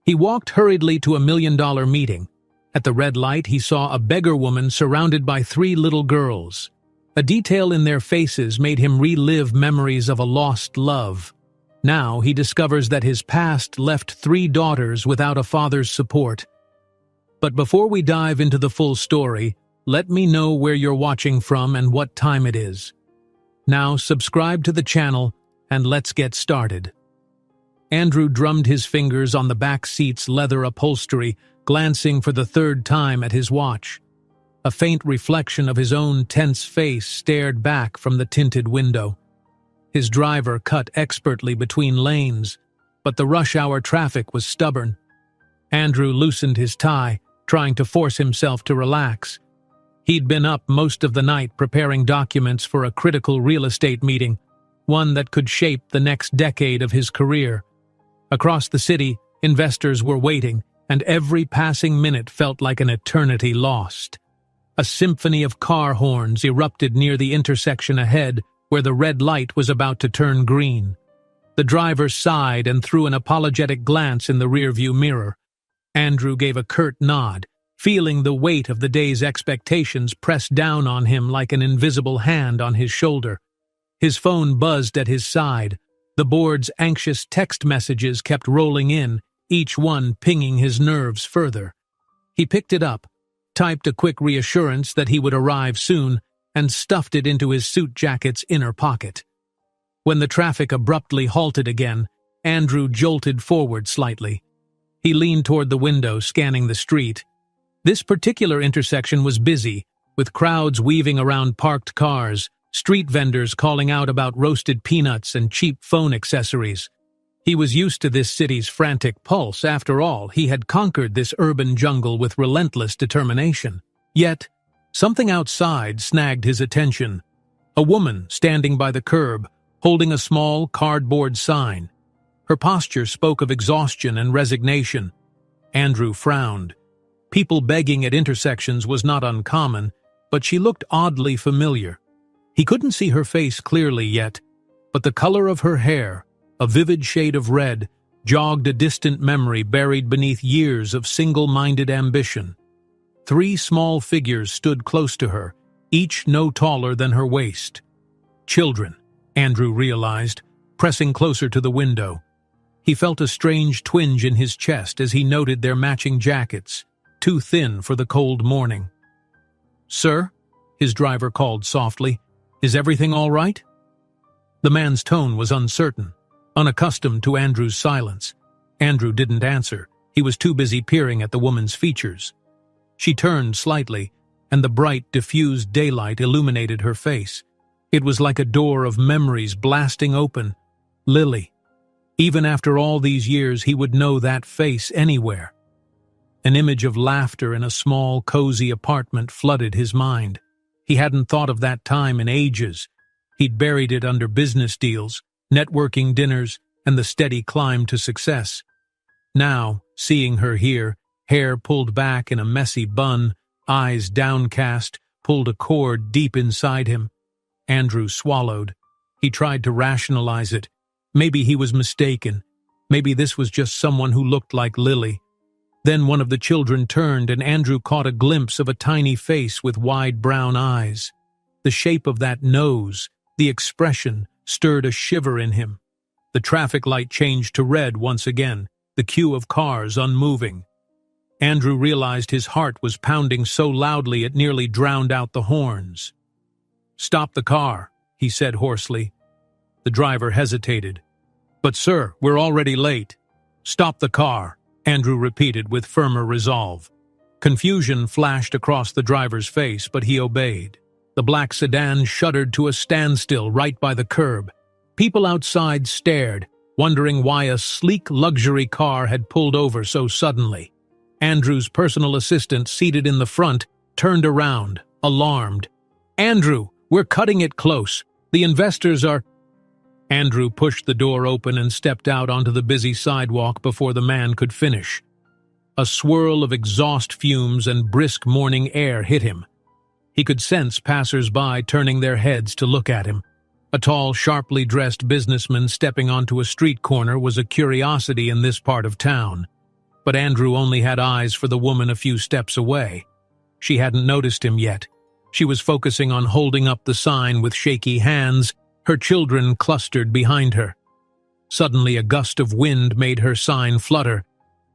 He walked hurriedly to a $1 million meeting. At the red light, he saw a beggar woman surrounded by 3 little girls. A detail in their faces made him relive memories of a lost love. Now he discovers that his past left 3 daughters without a father's support. But before we dive into the full story, let me know where you're watching from and what time it is. Now subscribe to the channel and let's get started. Andrew drummed his fingers on the back seat's leather upholstery, glancing for the 3rd time at his watch. A faint reflection of his own tense face stared back from the tinted window. His driver cut expertly between lanes, but the rush-hour traffic was stubborn. Andrew loosened his tie, trying to force himself to relax. He'd been up most of the night preparing documents for a critical real estate meeting, one that could shape the next decade of his career. Across the city, investors were waiting, and every passing minute felt like an eternity lost. A symphony of car horns erupted near the intersection ahead, where the red light was about to turn green. The driver sighed and threw an apologetic glance in the rearview mirror. Andrew gave a curt nod, feeling the weight of the day's expectations pressed down on him like an invisible hand on his shoulder. His phone buzzed at his side. The board's anxious text messages kept rolling in, each one pinging his nerves further. He picked it up, typed a quick reassurance that he would arrive soon, and stuffed it into his suit jacket's inner pocket. When the traffic abruptly halted again, Andrew jolted forward slightly. He leaned toward the window, scanning the street. This particular intersection was busy, with crowds weaving around parked cars, street vendors calling out about roasted peanuts and cheap phone accessories. He was used to this city's frantic pulse. After all, he had conquered this urban jungle with relentless determination. Yet, something outside snagged his attention. A woman standing by the curb, holding a small cardboard sign. Her posture spoke of exhaustion and resignation. Andrew frowned. People begging at intersections was not uncommon, but she looked oddly familiar. He couldn't see her face clearly yet, but the color of her hair, a vivid shade of red, jogged a distant memory buried beneath years of single-minded ambition. 3 small figures stood close to her, each no taller than her waist. Children, Andrew realized, pressing closer to the window. He felt a strange twinge in his chest as he noted their matching jackets, too thin for the cold morning. "Sir," his driver called softly, "is everything all right?" The man's tone was uncertain, unaccustomed to Andrew's silence. Andrew didn't answer. He was too busy peering at the woman's features. She turned slightly, and the bright, diffused daylight illuminated her face. It was like a door of memories blasting open. Lily. Even after all these years, he would know that face anywhere. An image of laughter in a small, cozy apartment flooded his mind. He hadn't thought of that time in ages. He'd buried it under business deals, networking dinners, and the steady climb to success. Now, seeing her here, hair pulled back in a messy bun, eyes downcast, pulled a cord deep inside him. Andrew swallowed. He tried to rationalize it. Maybe he was mistaken. Maybe this was just someone who looked like Lily. Then one of the children turned, and Andrew caught a glimpse of a tiny face with wide brown eyes. The shape of that nose, the expression, stirred a shiver in him. The traffic light changed to red once again, the queue of cars unmoving. Andrew realized his heart was pounding so loudly it nearly drowned out the horns. "Stop the car," he said hoarsely. The driver hesitated. "But sir, we're already late." "Stop the car," Andrew repeated with firmer resolve. Confusion flashed across the driver's face, but he obeyed. The black sedan shuddered to a standstill right by the curb. People outside stared, wondering why a sleek luxury car had pulled over so suddenly. Andrew's personal assistant, seated in the front, turned around, alarmed. "Andrew, we're cutting it close. The investors are—" Andrew pushed the door open and stepped out onto the busy sidewalk before the man could finish. A swirl of exhaust fumes and brisk morning air hit him. He could sense passers-by turning their heads to look at him. A tall, sharply dressed businessman stepping onto a street corner was a curiosity in this part of town. but Andrew only had eyes for the woman a few steps away. She hadn't noticed him yet. She was focusing on holding up the sign with shaky hands, her children clustered behind her. Suddenly a gust of wind made her sign flutter,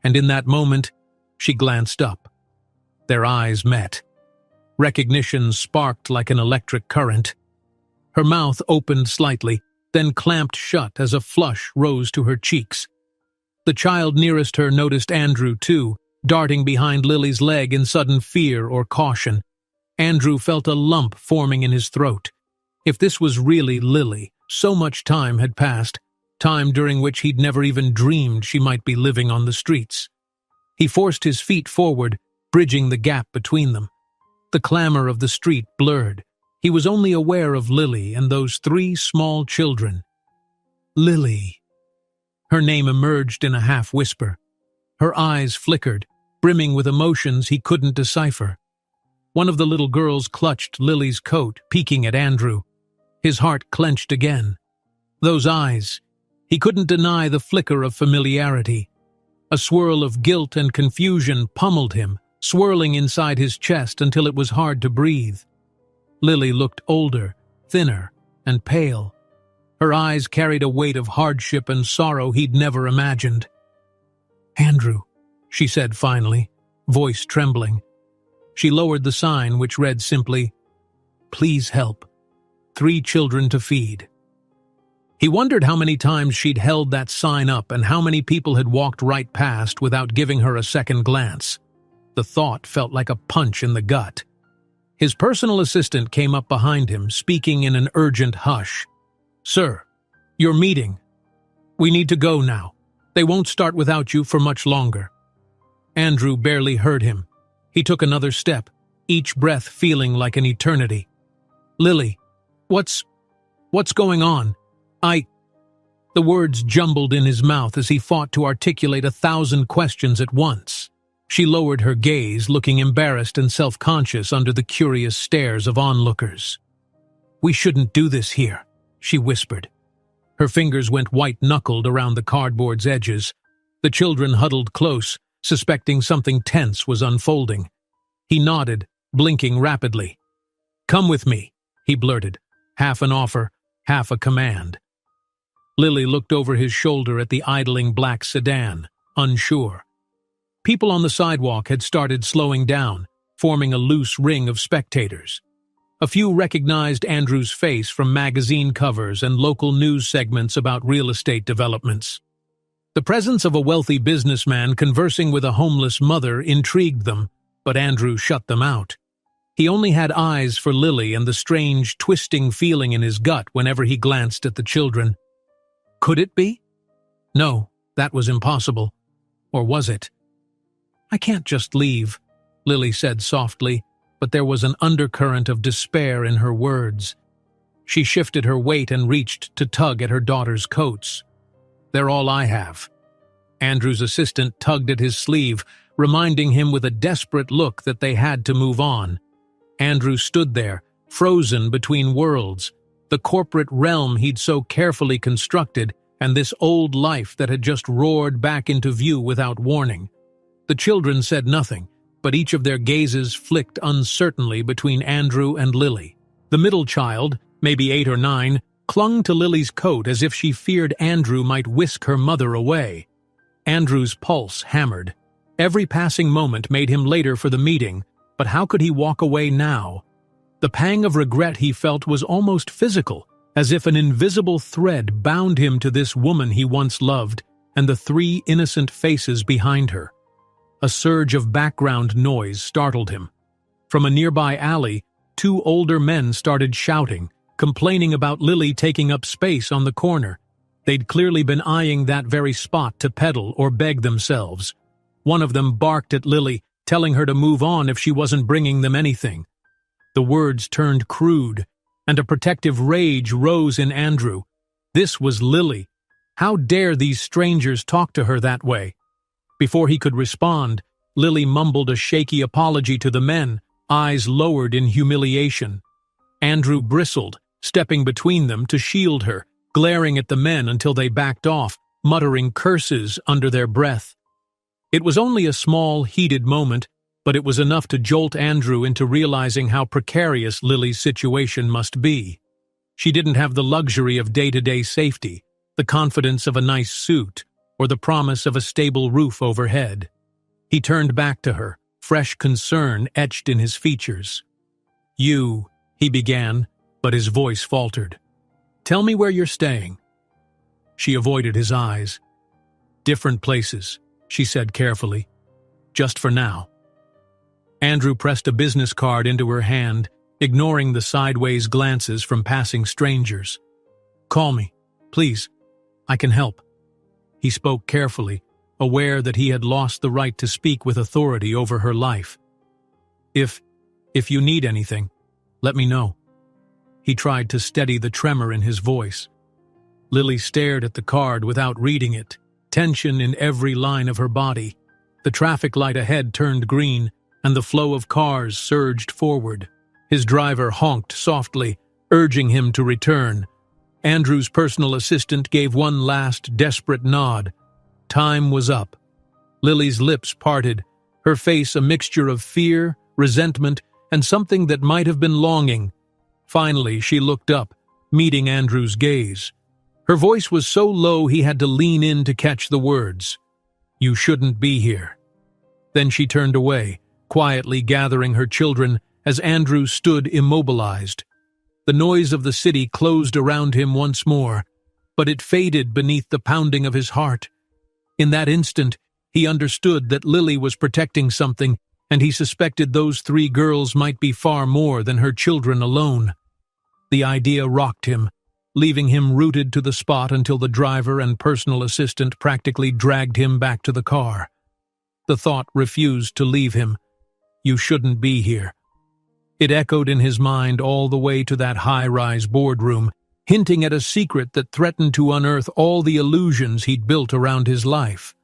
and in that moment, she glanced up. Their eyes met. Recognition sparked like an electric current. Her mouth opened slightly, then clamped shut as a flush rose to her cheeks. The child nearest her noticed Andrew too, darting behind Lily's leg in sudden fear or caution. Andrew felt a lump forming in his throat. If this was really Lily, so much time had passed, time during which he'd never even dreamed she might be living on the streets. He forced his feet forward, bridging the gap between them. The clamor of the street blurred. He was only aware of Lily and those 3 small children. Lily. Her name emerged in a half-whisper. Her eyes flickered, brimming with emotions he couldn't decipher. One of the little girls clutched Lily's coat, peeking at Andrew. His heart clenched again. Those eyes. He couldn't deny the flicker of familiarity. A swirl of guilt and confusion pummeled him, swirling inside his chest until it was hard to breathe. Lily looked older, thinner, and pale. Her eyes carried a weight of hardship and sorrow he'd never imagined. "Andrew," she said finally, voice trembling. She lowered the sign, which read simply, "Please help. 3 children to feed." He wondered how many times she'd held that sign up and how many people had walked right past without giving her a second glance. The thought felt like a punch in the gut. His personal assistant came up behind him, speaking in an urgent hush. "Sir, your meeting. We need to go now. They won't start without you for much longer." Andrew barely heard him. He took another step, each breath feeling like an eternity. "Lily, what's going on? The words jumbled in his mouth as he fought to articulate 1,000 questions at once. She lowered her gaze, looking embarrassed and self-conscious under the curious stares of onlookers. "We shouldn't do this here," she whispered. Her fingers went white-knuckled around the cardboard's edges. The children huddled close, suspecting something tense was unfolding. He nodded, blinking rapidly. "Come with me," he blurted, half an offer, half a command. Lily looked over his shoulder at the idling black sedan, unsure. People on the sidewalk had started slowing down, forming a loose ring of spectators. A few recognized Andrew's face from magazine covers and local news segments about real estate developments. The presence of a wealthy businessman conversing with a homeless mother intrigued them, but Andrew shut them out. He only had eyes for Lily and the strange, twisting feeling in his gut whenever he glanced at the children. Could it be? No, that was impossible. Or was it? "I can't just leave," Lily said softly, but there was an undercurrent of despair in her words. She shifted her weight and reached to tug at her daughter's coats. "They're all I have." Andrew's assistant tugged at his sleeve, reminding him with a desperate look that they had to move on. Andrew stood there, frozen between worlds, the corporate realm he'd so carefully constructed and this old life that had just roared back into view without warning. The children said nothing, but each of their gazes flicked uncertainly between Andrew and Lily. The middle child, maybe 8 or 9, clung to Lily's coat as if she feared Andrew might whisk her mother away. Andrew's pulse hammered. Every passing moment made him later for the meeting, but how could he walk away now? The pang of regret he felt was almost physical, as if an invisible thread bound him to this woman he once loved and the 3 innocent faces behind her. A surge of background noise startled him. From a nearby alley, 2 older men started shouting, complaining about Lily taking up space on the corner. They'd clearly been eyeing that very spot to peddle or beg themselves. One of them barked at Lily, telling her to move on if she wasn't bringing them anything. The words turned crude, and a protective rage rose in Andrew. This was Lily. How dare these strangers talk to her that way? Before he could respond, Lily mumbled a shaky apology to the men, eyes lowered in humiliation. Andrew bristled, stepping between them to shield her, glaring at the men until they backed off, muttering curses under their breath. It was only a small, heated moment, but it was enough to jolt Andrew into realizing how precarious Lily's situation must be. She didn't have the luxury of day-to-day safety, the confidence of a nice suit, or the promise of a stable roof overhead. He turned back to her, fresh concern etched in his features. "You," he began, but his voice faltered. "Tell me where you're staying." She avoided his eyes. "Different places," she said carefully. "Just for now." Andrew pressed a business card into her hand, ignoring the sideways glances from passing strangers. "Call me, please. I can help." He spoke carefully, aware that he had lost the right to speak with authority over her life. If you need anything, let me know." He tried to steady the tremor in his voice. Lily stared at the card without reading it, tension in every line of her body. The traffic light ahead turned green, and the flow of cars surged forward. His driver honked softly, urging him to return. Andrew's personal assistant gave one last desperate nod. Time was up. Lily's lips parted, her face a mixture of fear, resentment, and something that might have been longing. Finally, she looked up, meeting Andrew's gaze. Her voice was so low he had to lean in to catch the words. "You shouldn't be here." Then she turned away, quietly gathering her children as Andrew stood immobilized. The noise of the city closed around him once more, but it faded beneath the pounding of his heart. In that instant, he understood that Lily was protecting something, and he suspected those 3 girls might be far more than her children alone. The idea rocked him, leaving him rooted to the spot until the driver and personal assistant practically dragged him back to the car. The thought refused to leave him. "You shouldn't be here." It echoed in his mind all the way to that high-rise boardroom, hinting at a secret that threatened to unearth all the illusions he'd built around his life.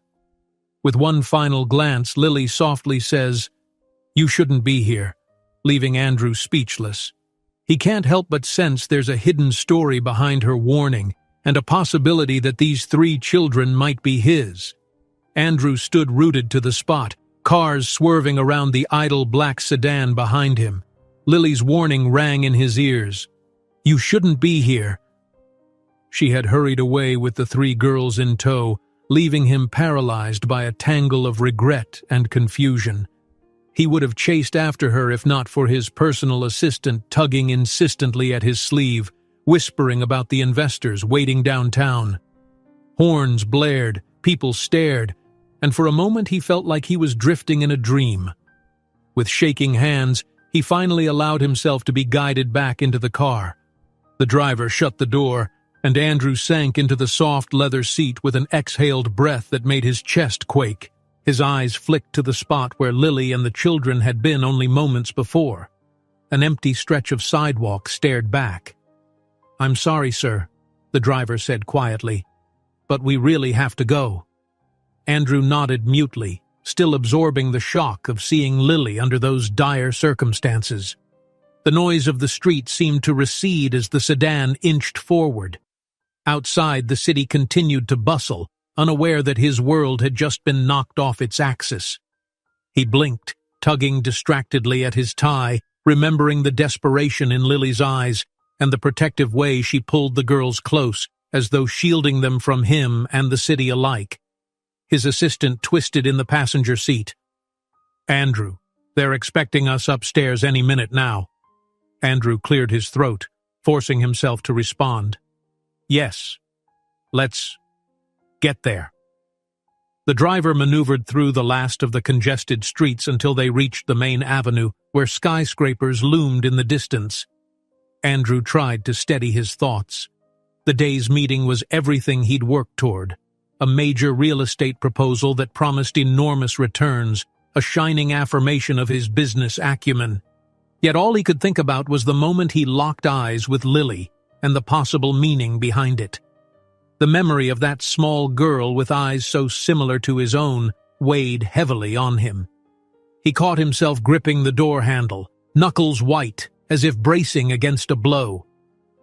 With one final glance, Lily softly says, "You shouldn't be here," leaving Andrew speechless. He can't help but sense there's a hidden story behind her warning, and a possibility that these 3 children might be his. Andrew stood rooted to the spot, cars swerving around the idle black sedan behind him. Lily's warning rang in his ears. "You shouldn't be here." She had hurried away with the 3 girls in tow, leaving him paralyzed by a tangle of regret and confusion. He would have chased after her if not for his personal assistant tugging insistently at his sleeve, whispering about the investors waiting downtown. Horns blared, people stared, and for a moment he felt like he was drifting in a dream. With shaking hands, he finally allowed himself to be guided back into the car. The driver shut the door, and Andrew sank into the soft leather seat with an exhaled breath that made his chest quake. His eyes flicked to the spot where Lily and the children had been only moments before. An empty stretch of sidewalk stared back. "I'm sorry, sir," the driver said quietly, "but we really have to go." Andrew nodded mutely, still absorbing the shock of seeing Lily under those dire circumstances. The noise of the street seemed to recede as the sedan inched forward. Outside, the city continued to bustle, unaware that his world had just been knocked off its axis. He blinked, tugging distractedly at his tie, remembering the desperation in Lily's eyes and the protective way she pulled the girls close, as though shielding them from him and the city alike. His assistant twisted in the passenger seat. "Andrew, they're expecting us upstairs any minute now." Andrew cleared his throat, forcing himself to respond. "Yes, let's get there." The driver maneuvered through the last of the congested streets until they reached the main avenue, where skyscrapers loomed in the distance. Andrew tried to steady his thoughts. The day's meeting was everything he'd worked toward. A major real estate proposal that promised enormous returns, a shining affirmation of his business acumen. Yet all he could think about was the moment he locked eyes with Lily and the possible meaning behind it. The memory of that small girl with eyes so similar to his own weighed heavily on him. He caught himself gripping the door handle, knuckles white, as if bracing against a blow.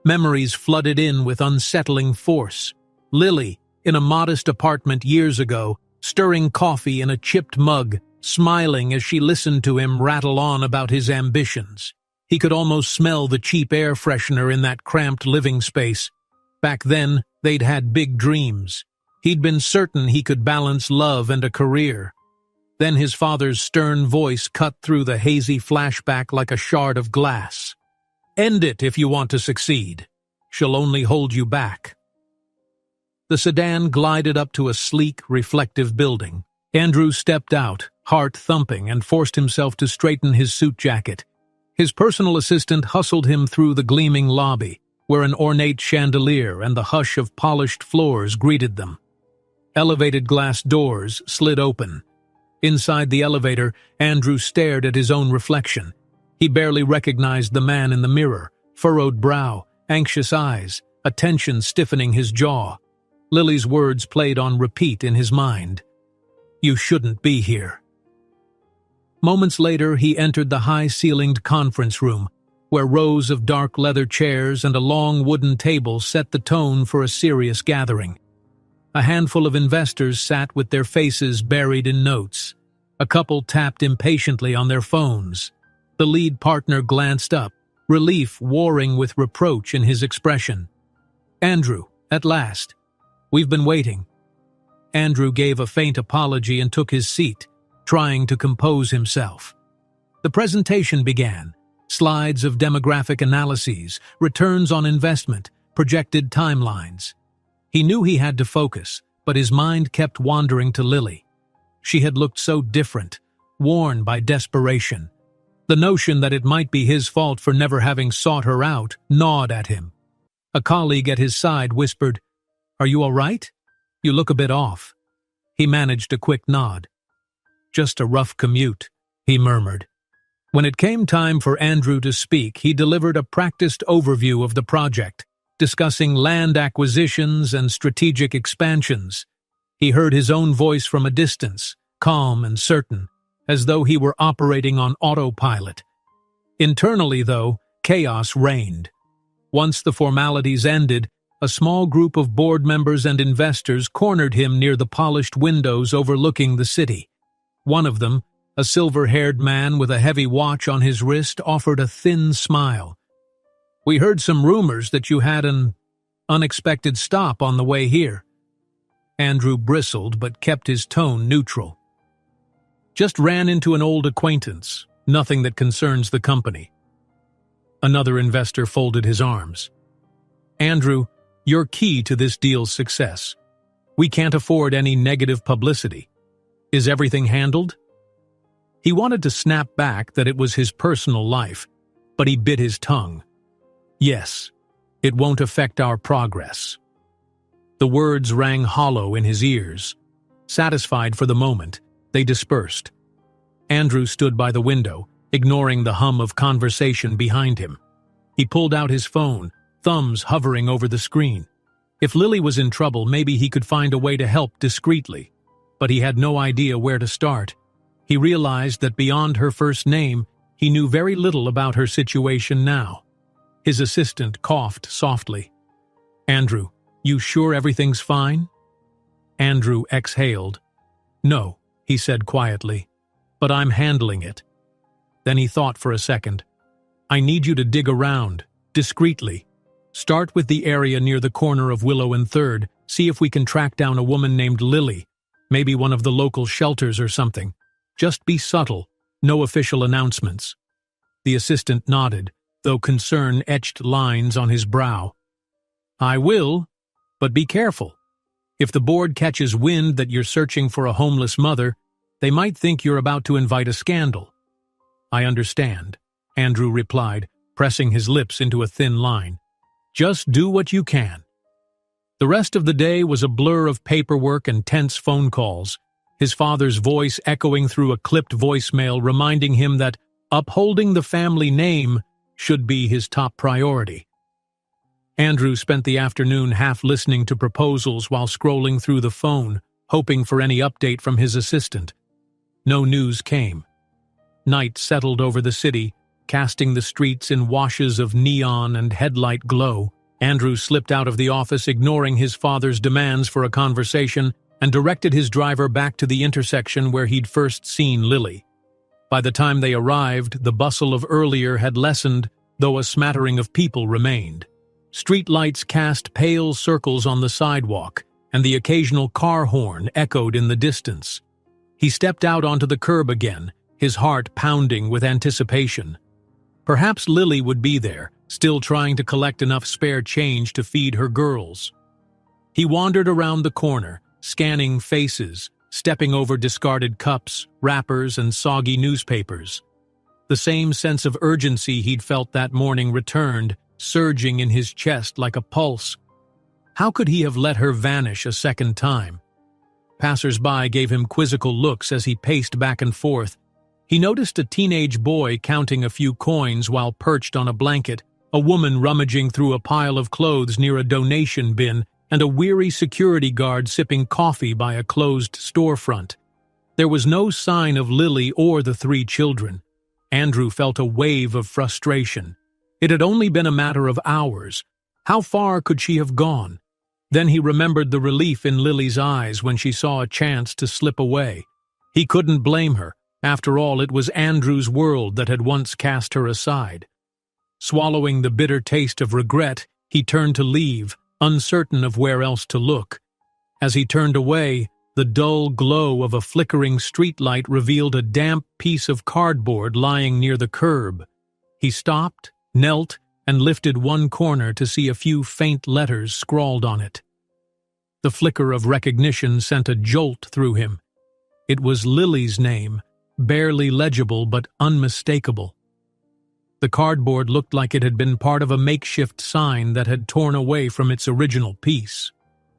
Memories flooded in with unsettling force. Lily, in a modest apartment years ago, stirring coffee in a chipped mug, smiling as she listened to him rattle on about his ambitions. He could almost smell the cheap air freshener in that cramped living space. Back then, they'd had big dreams. He'd been certain he could balance love and a career. Then his father's stern voice cut through the hazy flashback like a shard of glass. "End it if you want to succeed. She'll only hold you back." The sedan glided up to a sleek, reflective building. Andrew stepped out, heart thumping, and forced himself to straighten his suit jacket. His personal assistant hustled him through the gleaming lobby, where an ornate chandelier and the hush of polished floors greeted them. Elevated glass doors slid open. Inside the elevator, Andrew stared at his own reflection. He barely recognized the man in the mirror, furrowed brow, anxious eyes, a tension stiffening his jaw. Lily's words played on repeat in his mind. "You shouldn't be here." Moments later, he entered the high-ceilinged conference room, where rows of dark leather chairs and a long wooden table set the tone for a serious gathering. A handful of investors sat with their faces buried in notes. A couple tapped impatiently on their phones. The lead partner glanced up, relief warring with reproach in his expression. "Andrew, at last. We've been waiting." Andrew gave a faint apology and took his seat, trying to compose himself. The presentation began. Slides of demographic analyses, returns on investment, projected timelines. He knew he had to focus, but his mind kept wandering to Lily. She had looked so different, worn by desperation. The notion that it might be his fault for never having sought her out gnawed at him. A colleague at his side whispered, "Are you all right? You look a bit off." He managed a quick nod. "Just a rough commute," he murmured. When it came time for Andrew to speak, he delivered a practiced overview of the project, discussing land acquisitions and strategic expansions. He heard his own voice from a distance, calm and certain, as though he were operating on autopilot. Internally, though, chaos reigned. Once the formalities ended, a small group of board members and investors cornered him near the polished windows overlooking the city. One of them, a silver-haired man with a heavy watch on his wrist, offered a thin smile. "We heard some rumors that you had an unexpected stop on the way here." Andrew bristled but kept his tone neutral. "Just ran into an old acquaintance, nothing that concerns the company." Another investor folded his arms. "Andrew, you're key to this deal's success. We can't afford any negative publicity. Is everything handled?" He wanted to snap back that it was his personal life, but he bit his tongue. "Yes, it won't affect our progress." The words rang hollow in his ears. Satisfied for the moment, they dispersed. Andrew stood by the window, ignoring the hum of conversation behind him. He pulled out his phone, thumbs hovering over the screen. If Lily was in trouble, maybe he could find a way to help discreetly. But he had no idea where to start. He realized that beyond her first name, he knew very little about her situation now. His assistant coughed softly. "Andrew, you sure everything's fine?" Andrew exhaled. "No," he said quietly, "but I'm handling it." Then he thought for a second. "I need you to dig around, discreetly. Start with the area near the corner of Willow and 3rd, see if we can track down a woman named Lily, maybe one of the local shelters or something. Just be subtle, no official announcements." The assistant nodded, though concern etched lines on his brow. "I will, but be careful. If the board catches wind that you're searching for a homeless mother, they might think you're about to invite a scandal." "I understand," Andrew replied, pressing his lips into a thin line. "Just do what you can." The rest of the day was a blur of paperwork and tense phone calls, his father's voice echoing through a clipped voicemail reminding him that upholding the family name should be his top priority. Andrew spent the afternoon half listening to proposals while scrolling through the phone, hoping for any update from his assistant. No news came. Night settled over the city, casting the streets in washes of neon and headlight glow. Andrew slipped out of the office, ignoring his father's demands for a conversation, and directed his driver back to the intersection where he'd first seen Lily. By the time they arrived, the bustle of earlier had lessened, though a smattering of people remained. Street lights cast pale circles on the sidewalk, and the occasional car horn echoed in the distance. He stepped out onto the curb again, his heart pounding with anticipation. Perhaps Lily would be there, still trying to collect enough spare change to feed her girls. He wandered around the corner, scanning faces, stepping over discarded cups, wrappers, and soggy newspapers. The same sense of urgency he'd felt that morning returned, surging in his chest like a pulse. How could he have let her vanish a second time? Passers-by gave him quizzical looks as he paced back and forth. He noticed a teenage boy counting a few coins while perched on a blanket, a woman rummaging through a pile of clothes near a donation bin, and a weary security guard sipping coffee by a closed storefront. There was no sign of Lily or the 3 children. Andrew felt a wave of frustration. It had only been a matter of hours. How far could she have gone? Then he remembered the relief in Lily's eyes when she saw a chance to slip away. He couldn't blame her. After all, it was Andrew's world that had once cast her aside. Swallowing the bitter taste of regret, he turned to leave, uncertain of where else to look. As he turned away, the dull glow of a flickering streetlight revealed a damp piece of cardboard lying near the curb. He stopped, knelt, and lifted one corner to see a few faint letters scrawled on it. The flicker of recognition sent a jolt through him. It was Lily's name, barely legible but unmistakable. The cardboard looked like it had been part of a makeshift sign that had torn away from its original piece.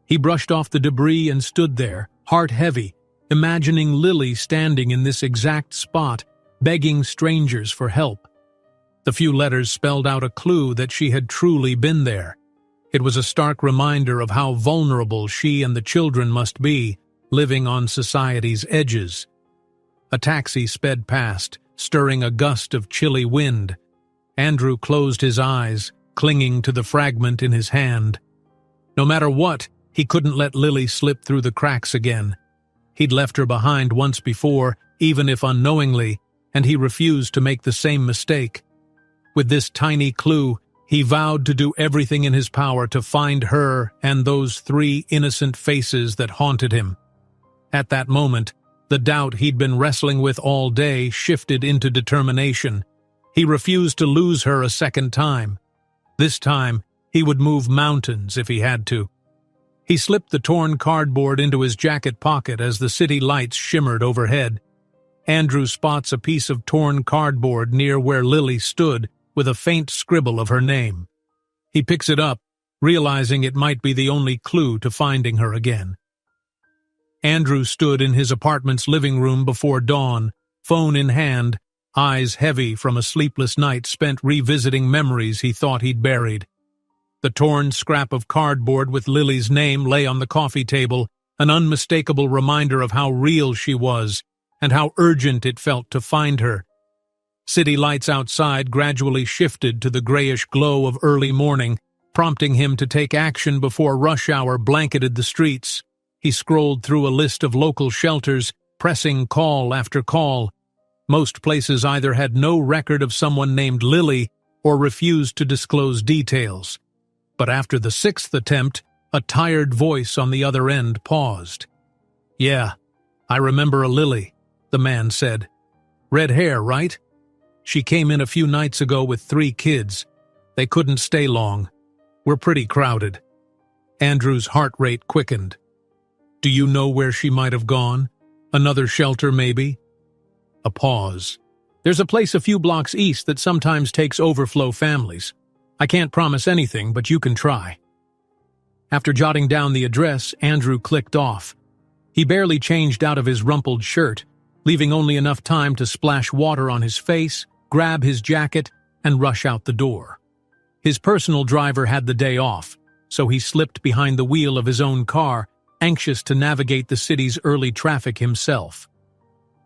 He brushed off the debris and stood there, heart heavy, imagining Lily standing in this exact spot, begging strangers for help. The few letters spelled out a clue that she had truly been there. It was a stark reminder of how vulnerable she and the children must be, living on society's edges. A taxi sped past, stirring a gust of chilly wind. Andrew closed his eyes, clinging to the fragment in his hand. No matter what, he couldn't let Lily slip through the cracks again. He'd left her behind once before, even if unknowingly, and he refused to make the same mistake. With this tiny clue, he vowed to do everything in his power to find her and those 3 innocent faces that haunted him. At that moment, the doubt he'd been wrestling with all day shifted into determination. He refused to lose her a second time. This time, he would move mountains if he had to. He slipped the torn cardboard into his jacket pocket as the city lights shimmered overhead. Andrew spots a piece of torn cardboard near where Lily stood, with a faint scribble of her name. He picks it up, realizing it might be the only clue to finding her again. Andrew stood in his apartment's living room before dawn, phone in hand, eyes heavy from a sleepless night spent revisiting memories he thought he'd buried. The torn scrap of cardboard with Lily's name lay on the coffee table, an unmistakable reminder of how real she was and how urgent it felt to find her. City lights outside gradually shifted to the grayish glow of early morning, prompting him to take action before rush hour blanketed the streets. He scrolled through a list of local shelters, pressing call after call. Most places either had no record of someone named Lily or refused to disclose details. But after the 6th attempt, a tired voice on the other end paused. "Yeah, I remember a Lily," the man said. "Red hair, right? She came in a few nights ago with 3 kids. They couldn't stay long. We're pretty crowded." Andrew's heart rate quickened. "Do you know where she might have gone? Another shelter, maybe?" A pause. "There's a place a few blocks east that sometimes takes overflow families. I can't promise anything, but you can try." After jotting down the address, Andrew clicked off. He barely changed out of his rumpled shirt, leaving only enough time to splash water on his face, grab his jacket, and rush out the door. His personal driver had the day off, so he slipped behind the wheel of his own car, anxious to navigate the city's early traffic himself.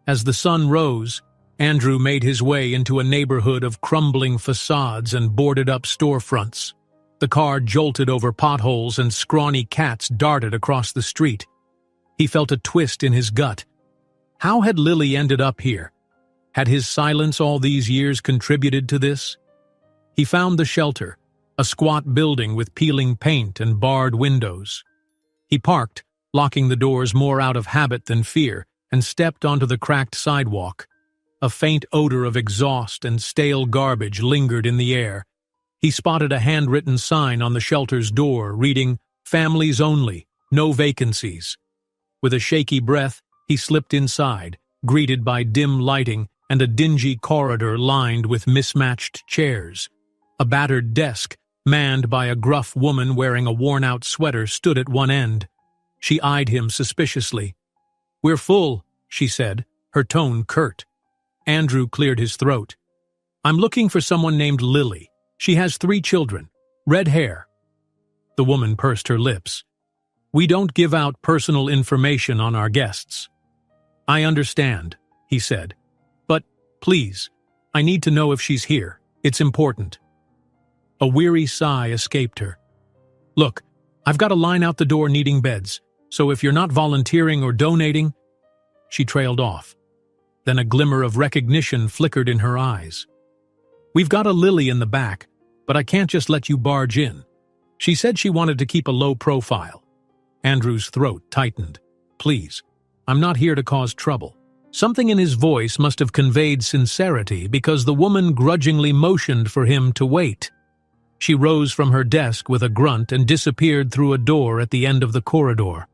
As the sun rose, Andrew made his way into a neighborhood of crumbling facades and boarded-up storefronts. The car jolted over potholes and scrawny cats darted across the street. He felt a twist in his gut. How had Lily ended up here? Had his silence all these years contributed to this? He found the shelter, a squat building with peeling paint and barred windows. He parked, locking the doors more out of habit than fear, and stepped onto the cracked sidewalk. A faint odor of exhaust and stale garbage lingered in the air. He spotted a handwritten sign on the shelter's door reading, "Families only, no vacancies." With a shaky breath, he slipped inside, greeted by dim lighting and a dingy corridor lined with mismatched chairs. A battered desk, manned by a gruff woman wearing a worn-out sweater, stood at one end. She eyed him suspiciously. "We're full," she said, her tone curt. Andrew cleared his throat. "I'm looking for someone named Lily. She has 3 children, red hair." The woman pursed her lips. "We don't give out personal information on our guests." "I understand," he said. "But, please, I need to know if she's here. It's important." A weary sigh escaped her. "Look, I've got a line out the door needing beds, so if you're not volunteering or donating—" She trailed off. Then a glimmer of recognition flickered in her eyes. "We've got a Lily in the back, but I can't just let you barge in. She said she wanted to keep a low profile." Andrew's throat tightened. "Please, I'm not here to cause trouble." Something in his voice must have conveyed sincerity because the woman grudgingly motioned for him to wait. She rose from her desk with a grunt and disappeared through a door at the end of the corridor.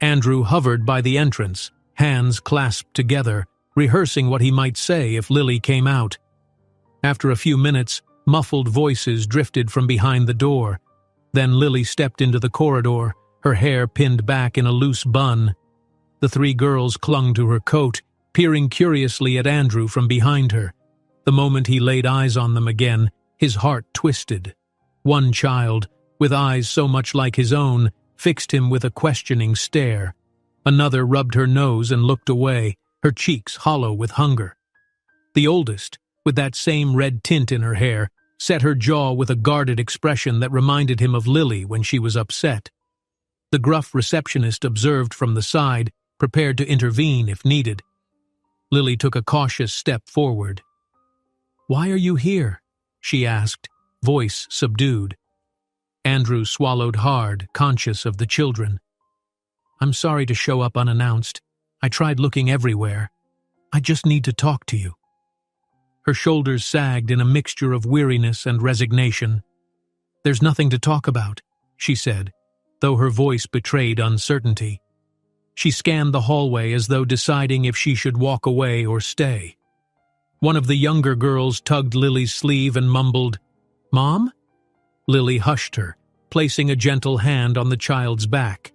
Andrew hovered by the entrance, hands clasped together, rehearsing what he might say if Lily came out. After a few minutes, muffled voices drifted from behind the door. Then Lily stepped into the corridor, her hair pinned back in a loose bun. The 3 girls clung to her coat, peering curiously at Andrew from behind her. The moment he laid eyes on them again, his heart twisted. One child, with eyes so much like his own, fixed him with a questioning stare. Another rubbed her nose and looked away, her cheeks hollow with hunger. The oldest, with that same red tint in her hair, set her jaw with a guarded expression that reminded him of Lily when she was upset. The gruff receptionist observed from the side, prepared to intervene if needed. Lily took a cautious step forward. "Why are you here?" she asked, voice subdued. Andrew swallowed hard, conscious of the children. "I'm sorry to show up unannounced. I tried looking everywhere. I just need to talk to you." Her shoulders sagged in a mixture of weariness and resignation. "There's nothing to talk about," she said, though her voice betrayed uncertainty. She scanned the hallway as though deciding if she should walk away or stay. One of the younger girls tugged Lily's sleeve and mumbled, "Mom?" Lily hushed her, placing a gentle hand on the child's back.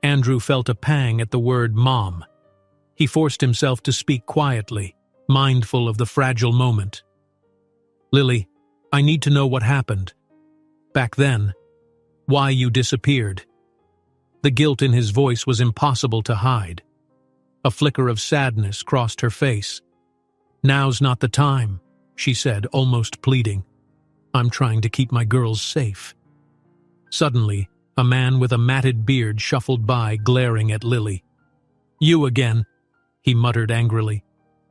Andrew felt a pang at the word "mom." He forced himself to speak quietly, mindful of the fragile moment. "Lily, I need to know what happened. Back then, why you disappeared." The guilt in his voice was impossible to hide. A flicker of sadness crossed her face. "Now's not the time," she said, almost pleading. "I'm trying to keep my girls safe." Suddenly, a man with a matted beard shuffled by, glaring at Lily. "You again," he muttered angrily.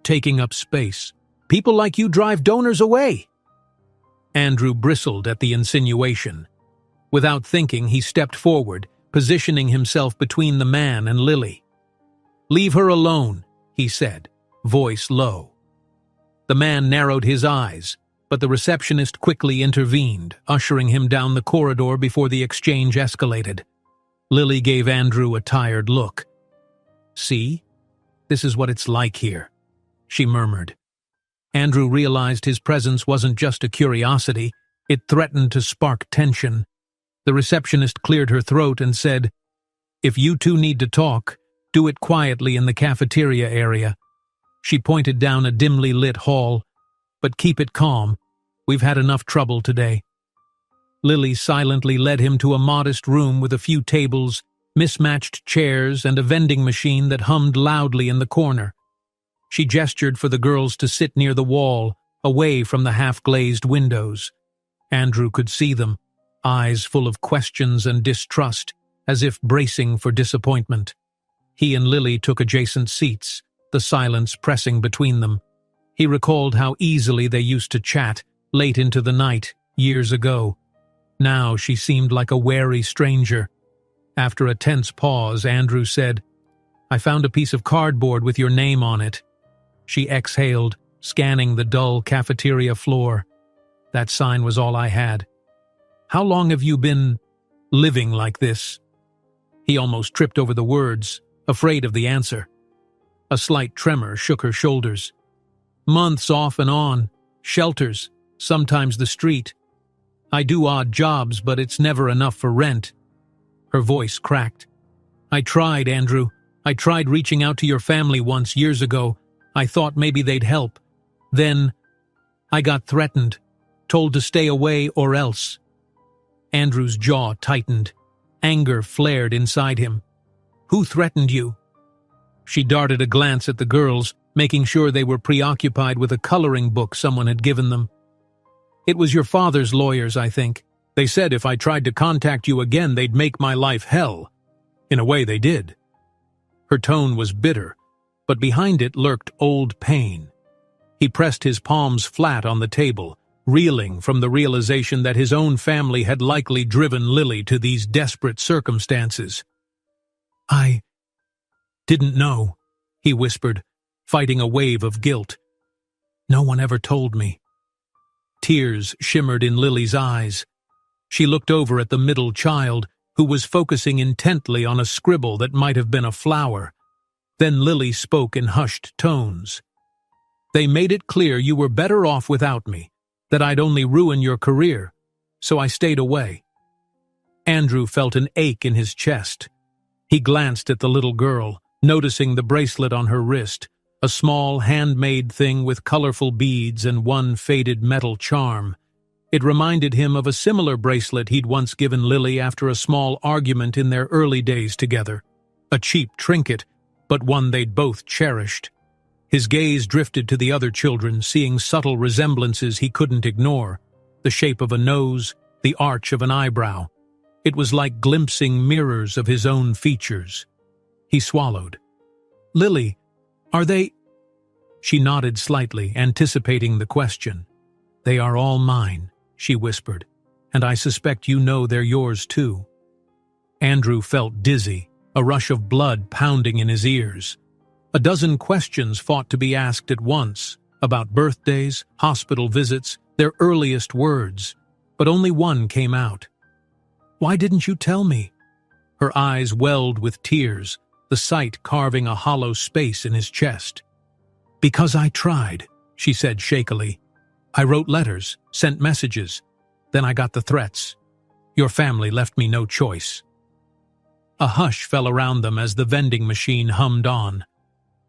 "Taking up space. People like you drive donors away." Andrew bristled at the insinuation. Without thinking, he stepped forward, positioning himself between the man and Lily. "Leave her alone," he said, voice low. The man narrowed his eyes, but the receptionist quickly intervened, ushering him down the corridor before the exchange escalated. Lily gave Andrew a tired look. "See? This is what it's like here," she murmured. Andrew realized his presence wasn't just a curiosity, it threatened to spark tension. The receptionist cleared her throat and said, "If you two need to talk, do it quietly in the cafeteria area." She pointed down a dimly lit hall. "But keep it calm. We've had enough trouble today." Lily silently led him to a modest room with a few tables, mismatched chairs, and a vending machine that hummed loudly in the corner. She gestured for the girls to sit near the wall, away from the half-glazed windows. Andrew could see them, eyes full of questions and distrust, as if bracing for disappointment. He and Lily took adjacent seats, the silence pressing between them. He recalled how easily they used to chat, late into the night, years ago. Now she seemed like a wary stranger. After a tense pause, Andrew said, "I found a piece of cardboard with your name on it." She exhaled, scanning the dull cafeteria floor. "That sign was all I had." "How long have you been living like this?" He almost tripped over the words, afraid of the answer. A slight tremor shook her shoulders. "Months off and on, shelters, sometimes the street. I do odd jobs, but it's never enough for rent." Her voice cracked. "I tried, Andrew. I tried reaching out to your family once, years ago. I thought maybe they'd help. Then I got threatened, told to stay away or else." Andrew's jaw tightened. Anger flared inside him. "Who threatened you?" She darted a glance at the girls, making sure they were preoccupied with a coloring book someone had given them. "It was your father's lawyers, I think. They said if I tried to contact you again, they'd make my life hell. In a way, they did." Her tone was bitter, but behind it lurked old pain. He pressed his palms flat on the table, reeling from the realization that his own family had likely driven Lily to these desperate circumstances. "I didn't know," he whispered, fighting a wave of guilt. "No one ever told me." Tears shimmered in Lily's eyes. She looked over at the middle child, who was focusing intently on a scribble that might have been a flower. Then Lily spoke in hushed tones. "They made it clear you were better off without me, that I'd only ruin your career, so I stayed away." Andrew felt an ache in his chest. He glanced at the little girl, noticing the bracelet on her wrist, a small handmade thing with colorful beads and one faded metal charm. It reminded him of a similar bracelet he'd once given Lily after a small argument in their early days together. A cheap trinket, but one they'd both cherished. His gaze drifted to the other children, seeing subtle resemblances he couldn't ignore. The shape of a nose, the arch of an eyebrow. It was like glimpsing mirrors of his own features. He swallowed. "Lily, are they—" She nodded slightly, anticipating the question. "They are all mine," she whispered, "and I suspect you know they're yours too." Andrew felt dizzy, a rush of blood pounding in his ears. A dozen questions fought to be asked at once, about birthdays, hospital visits, their earliest words, but only one came out. "Why didn't you tell me?" Her eyes welled with tears, the sight carving a hollow space in his chest. "Because I tried," she said shakily. "I wrote letters, sent messages. Then I got the threats. Your family left me no choice." A hush fell around them as the vending machine hummed on.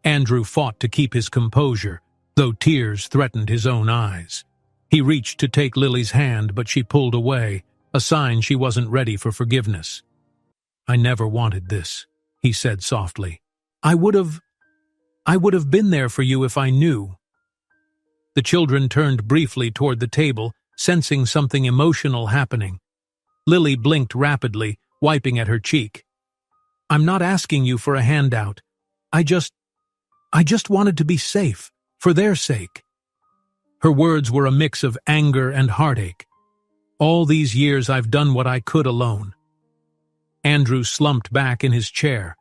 Andrew fought to keep his composure, though tears threatened his own eyes. He reached to take Lily's hand, but she pulled away, a sign she wasn't ready for forgiveness. "I never wanted this," he said softly. I would have been there for you if I knew." The children turned briefly toward the table, sensing something emotional happening. Lily blinked rapidly, wiping at her cheek. "I'm not asking you for a handout. I just wanted to be safe, for their sake." Her words were a mix of anger and heartache. "All these years I've done what I could alone." Andrew slumped back in his chair.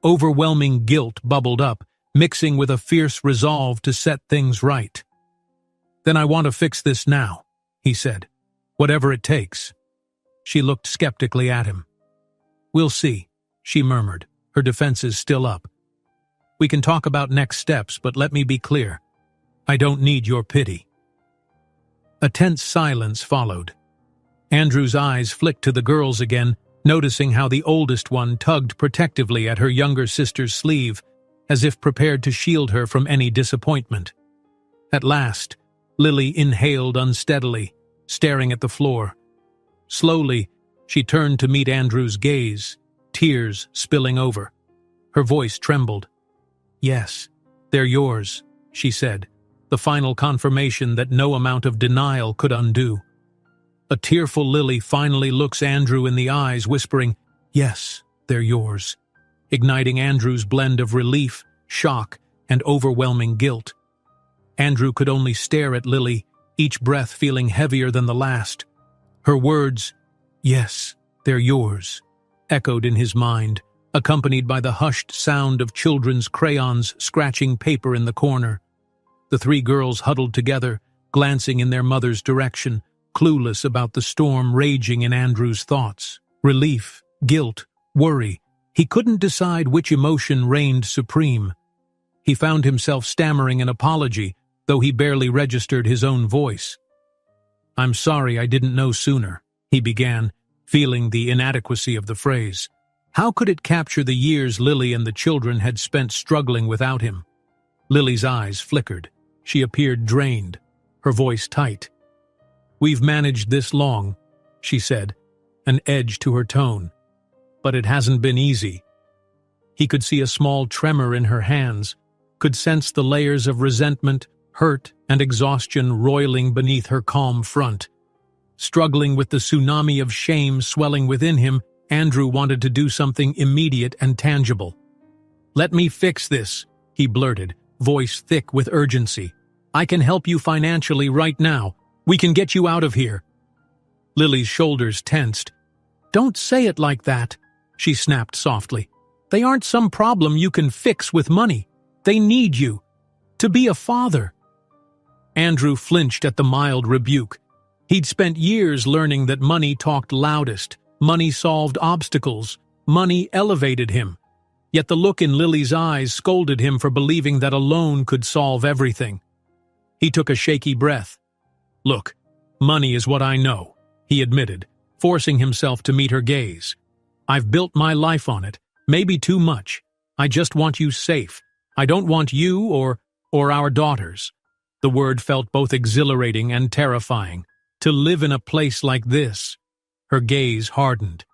Overwhelming guilt bubbled up, mixing with a fierce resolve to set things right. "Then I want to fix this now," he said. "Whatever it takes." She looked skeptically at him. "We'll see," she murmured, her defenses still up. "We can talk about next steps, but let me be clear. I don't need your pity." A tense silence followed. Andrew's eyes flicked to the girls again, noticing how the oldest one tugged protectively at her younger sister's sleeve, as if prepared to shield her from any disappointment. At last, Lily inhaled unsteadily, staring at the floor. Slowly, she turned to meet Andrew's gaze, tears spilling over. Her voice trembled. "Yes, they're yours," she said, the final confirmation that no amount of denial could undo. A tearful Lily finally looks Andrew in the eyes, whispering, "Yes, they're yours." igniting Andrew's blend of relief, shock, and overwhelming guilt. Andrew could only stare at Lily, each breath feeling heavier than the last. Her words, "Yes, they're yours," echoed in his mind, accompanied by the hushed sound of children's crayons scratching paper in the corner. The three girls huddled together, glancing in their mother's direction, clueless about the storm raging in Andrew's thoughts. Relief, guilt, worry. He couldn't decide which emotion reigned supreme. He found himself stammering an apology, though he barely registered his own voice. "I'm sorry I didn't know sooner," he began, feeling the inadequacy of the phrase. How could it capture the years Lily and the children had spent struggling without him? Lily's eyes flickered. She appeared drained, her voice tight. "We've managed this long," she said, an edge to her tone. "But it hasn't been easy." He could see a small tremor in her hands, could sense the layers of resentment, hurt, and exhaustion roiling beneath her calm front. Struggling with the tsunami of shame swelling within him, Andrew wanted to do something immediate and tangible. "Let me fix this," he blurted, voice thick with urgency. "I can help you financially right now. We can get you out of here." Lily's shoulders tensed. "Don't say it like that," she snapped softly. "They aren't some problem you can fix with money. They need you. To be a father." Andrew flinched at the mild rebuke. He'd spent years learning that money talked loudest, money solved obstacles, money elevated him. Yet the look in Lily's eyes scolded him for believing that a loan could solve everything. He took a shaky breath. "Look, money is what I know," he admitted, forcing himself to meet her gaze. "I've built my life on it, maybe too much. I just want you safe. I don't want you or our daughters." The word felt both exhilarating and terrifying. To live in a place like this. Her gaze hardened.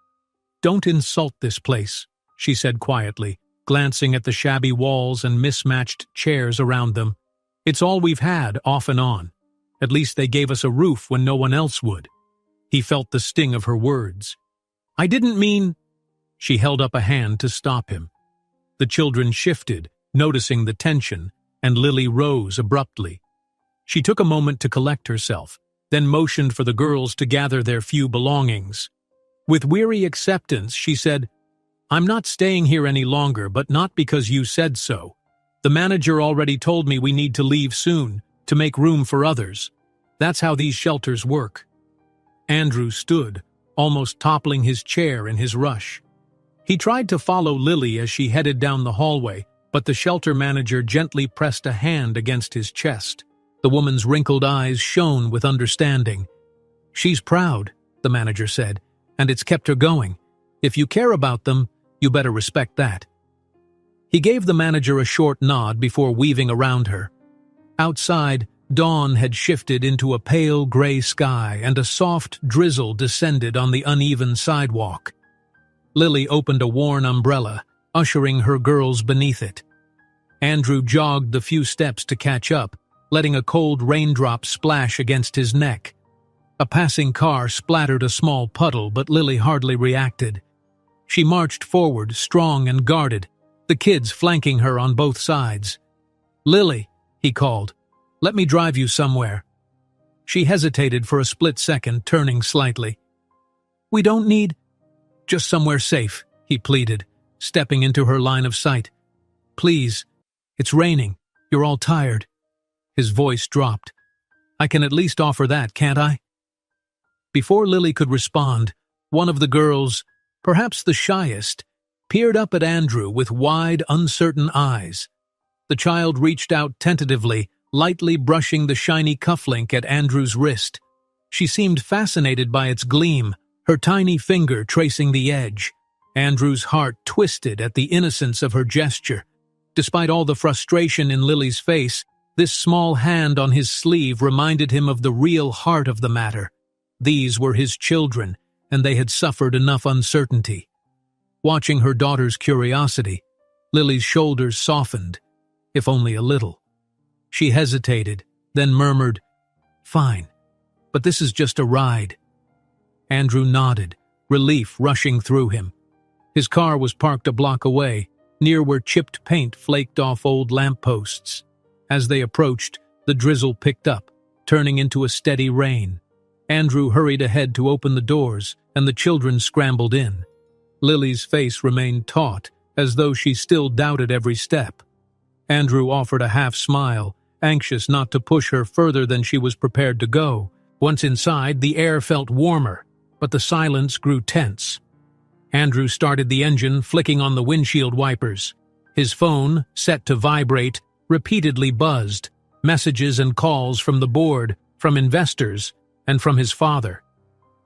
"Don't insult this place," she said quietly, glancing at the shabby walls and mismatched chairs around them. "It's all we've had, off and on. At least they gave us a roof when no one else would." He felt the sting of her words. "I didn't mean—" She held up a hand to stop him. The children shifted, noticing the tension, and Lily rose abruptly. She took a moment to collect herself, then motioned for the girls to gather their few belongings. With weary acceptance, she said, "I'm not staying here any longer, but not because you said so. The manager already told me we need to leave soon, to make room for others. That's how these shelters work." Andrew stood, almost toppling his chair in his rush. He tried to follow Lily as she headed down the hallway, but the shelter manager gently pressed a hand against his chest. The woman's wrinkled eyes shone with understanding. "She's proud," the manager said, "and it's kept her going. If you care about them, you better respect that." He gave the manager a short nod before weaving around her. Outside, dawn had shifted into a pale gray sky and a soft drizzle descended on the uneven sidewalk. Lily opened a worn umbrella, ushering her girls beneath it. Andrew jogged the few steps to catch up, letting a cold raindrop splash against his neck. A passing car splattered a small puddle, but Lily hardly reacted. She marched forward, strong and guarded, the kids flanking her on both sides. "Lily," he called, "let me drive you somewhere." She hesitated for a split second, turning slightly. "We don't need—" "Just somewhere safe," he pleaded, stepping into her line of sight. "Please, it's raining. You're all tired." His voice dropped. "I can at least offer that, can't I?" Before Lily could respond, one of the girls, perhaps the shyest, peered up at Andrew with wide, uncertain eyes. The child reached out tentatively, lightly brushing the shiny cufflink at Andrew's wrist. She seemed fascinated by its gleam, her tiny finger tracing the edge. Andrew's heart twisted at the innocence of her gesture. Despite all the frustration in Lily's face, this small hand on his sleeve reminded him of the real heart of the matter. These were his children, and they had suffered enough uncertainty. Watching her daughter's curiosity, Lily's shoulders softened, if only a little. She hesitated, then murmured, "Fine, but this is just a ride." Andrew nodded, relief rushing through him. His car was parked a block away, near where chipped paint flaked off old lampposts. As they approached, the drizzle picked up, turning into a steady rain. Andrew hurried ahead to open the doors, and the children scrambled in. Lily's face remained taut, as though she still doubted every step. Andrew offered a half-smile, anxious not to push her further than she was prepared to go. Once inside, the air felt warmer, but the silence grew tense. Andrew started the engine, flicking on the windshield wipers. His phone, set to vibrate, repeatedly buzzed, messages and calls from the board, from investors, and from his father.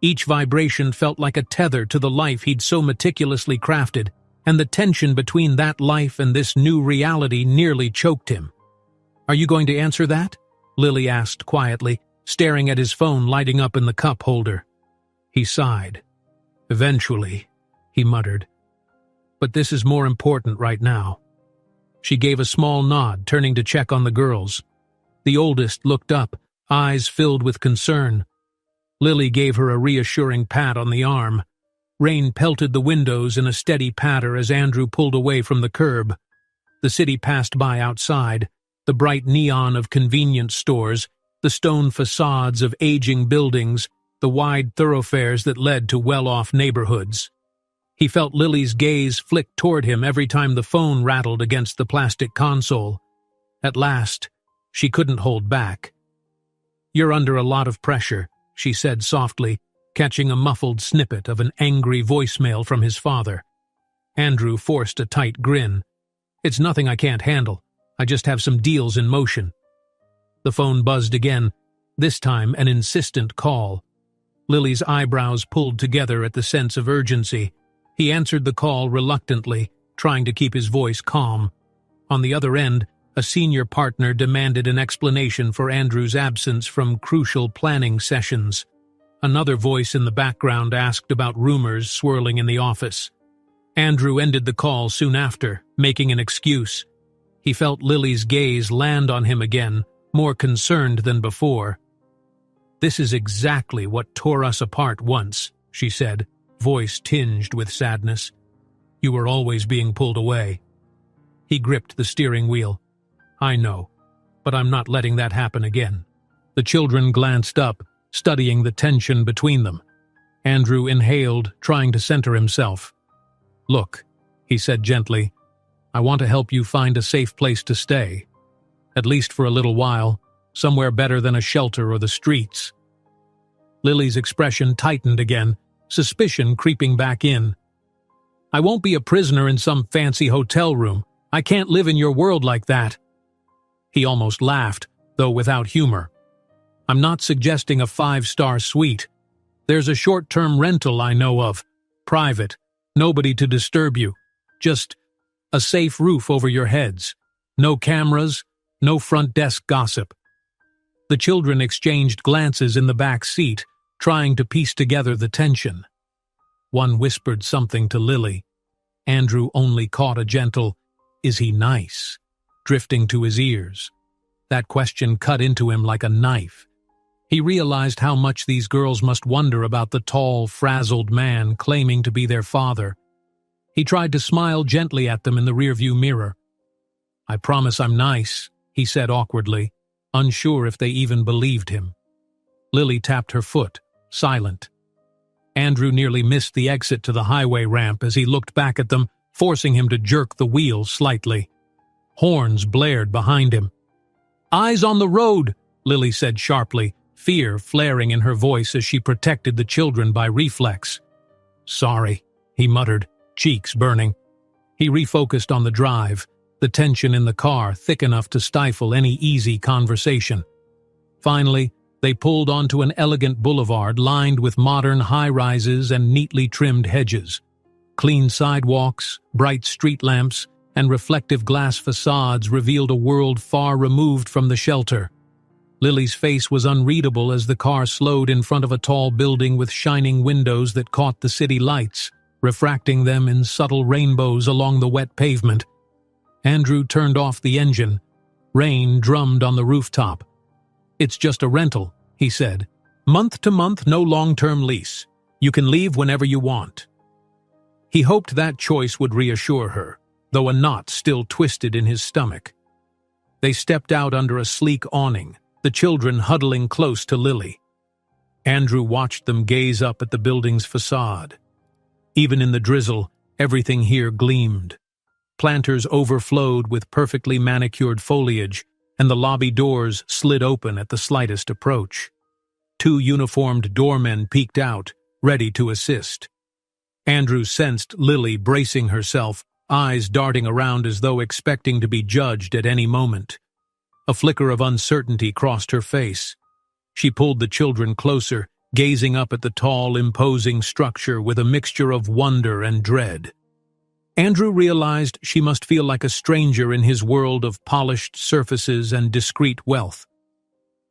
Each vibration felt like a tether to the life he'd so meticulously crafted, and the tension between that life and this new reality nearly choked him. "Are you going to answer that?" Lily asked quietly, staring at his phone lighting up in the cup holder. He sighed. "Eventually," he muttered. "But this is more important right now." She gave a small nod, turning to check on the girls. The oldest looked up, eyes filled with concern. Lily gave her a reassuring pat on the arm. Rain pelted the windows in a steady patter as Andrew pulled away from the curb. The city passed by outside, the bright neon of convenience stores, the stone facades of aging buildings, the wide thoroughfares that led to well-off neighborhoods. He felt Lily's gaze flick toward him every time the phone rattled against the plastic console. At last, she couldn't hold back. "You're under a lot of pressure," she said softly, catching a muffled snippet of an angry voicemail from his father. Andrew forced a tight grin. "It's nothing I can't handle. I just have some deals in motion." The phone buzzed again, this time an insistent call. Lily's eyebrows pulled together at the sense of urgency. He answered the call reluctantly, trying to keep his voice calm. On the other end, a senior partner demanded an explanation for Andrew's absence from crucial planning sessions. Another voice in the background asked about rumors swirling in the office. Andrew ended the call soon after, making an excuse. He felt Lily's gaze land on him again, more concerned than before. "This is exactly what tore us apart once," she said, voice tinged with sadness. "You were always being pulled away." He gripped the steering wheel. "I know, but I'm not letting that happen again." The children glanced up, studying the tension between them. Andrew inhaled, trying to center himself. "Look," he said gently, "I want to help you find a safe place to stay. At least for a little while, somewhere better than a shelter or the streets." Lily's expression tightened again, suspicion creeping back in. "I won't be a prisoner in some fancy hotel room. I can't live in your world like that." He almost laughed, though without humor. "I'm not suggesting a 5-star suite. There's a short-term rental I know of. Private. Nobody to disturb you. Just a safe roof over your heads. No cameras, no front desk gossip." The children exchanged glances in the back seat, trying to piece together the tension. One whispered something to Lily. Andrew only caught a gentle, "Is he nice?" drifting to his ears. That question cut into him like a knife. He realized how much these girls must wonder about the tall, frazzled man claiming to be their father. He tried to smile gently at them in the rearview mirror. "I promise I'm nice," he said awkwardly, unsure if they even believed him. Lily tapped her foot, silent. Andrew nearly missed the exit to the highway ramp as he looked back at them, forcing him to jerk the wheel slightly. Horns blared behind him. "Eyes on the road," Lily said sharply, fear flaring in her voice as she protected the children by reflex. "Sorry," he muttered, cheeks burning. He refocused on the drive, the tension in the car thick enough to stifle any easy conversation. Finally, they pulled onto an elegant boulevard lined with modern high-rises and neatly trimmed hedges. Clean sidewalks, bright street lamps, and reflective glass facades revealed a world far removed from the shelter. Lily's face was unreadable as the car slowed in front of a tall building with shining windows that caught the city lights, refracting them in subtle rainbows along the wet pavement. Andrew turned off the engine. Rain drummed on the rooftop. "It's just a rental," he said. "Month to month, no long-term lease. You can leave whenever you want." He hoped that choice would reassure her, though a knot still twisted in his stomach. They stepped out under a sleek awning, the children huddling close to Lily. Andrew watched them gaze up at the building's facade. Even in the drizzle, everything here gleamed. Planters overflowed with perfectly manicured foliage, and the lobby doors slid open at the slightest approach. 2 uniformed doormen peeked out, ready to assist. Andrew sensed Lily bracing herself, eyes darting around as though expecting to be judged at any moment. A flicker of uncertainty crossed her face. She pulled the children closer, gazing up at the tall, imposing structure with a mixture of wonder and dread. Andrew realized she must feel like a stranger in his world of polished surfaces and discreet wealth.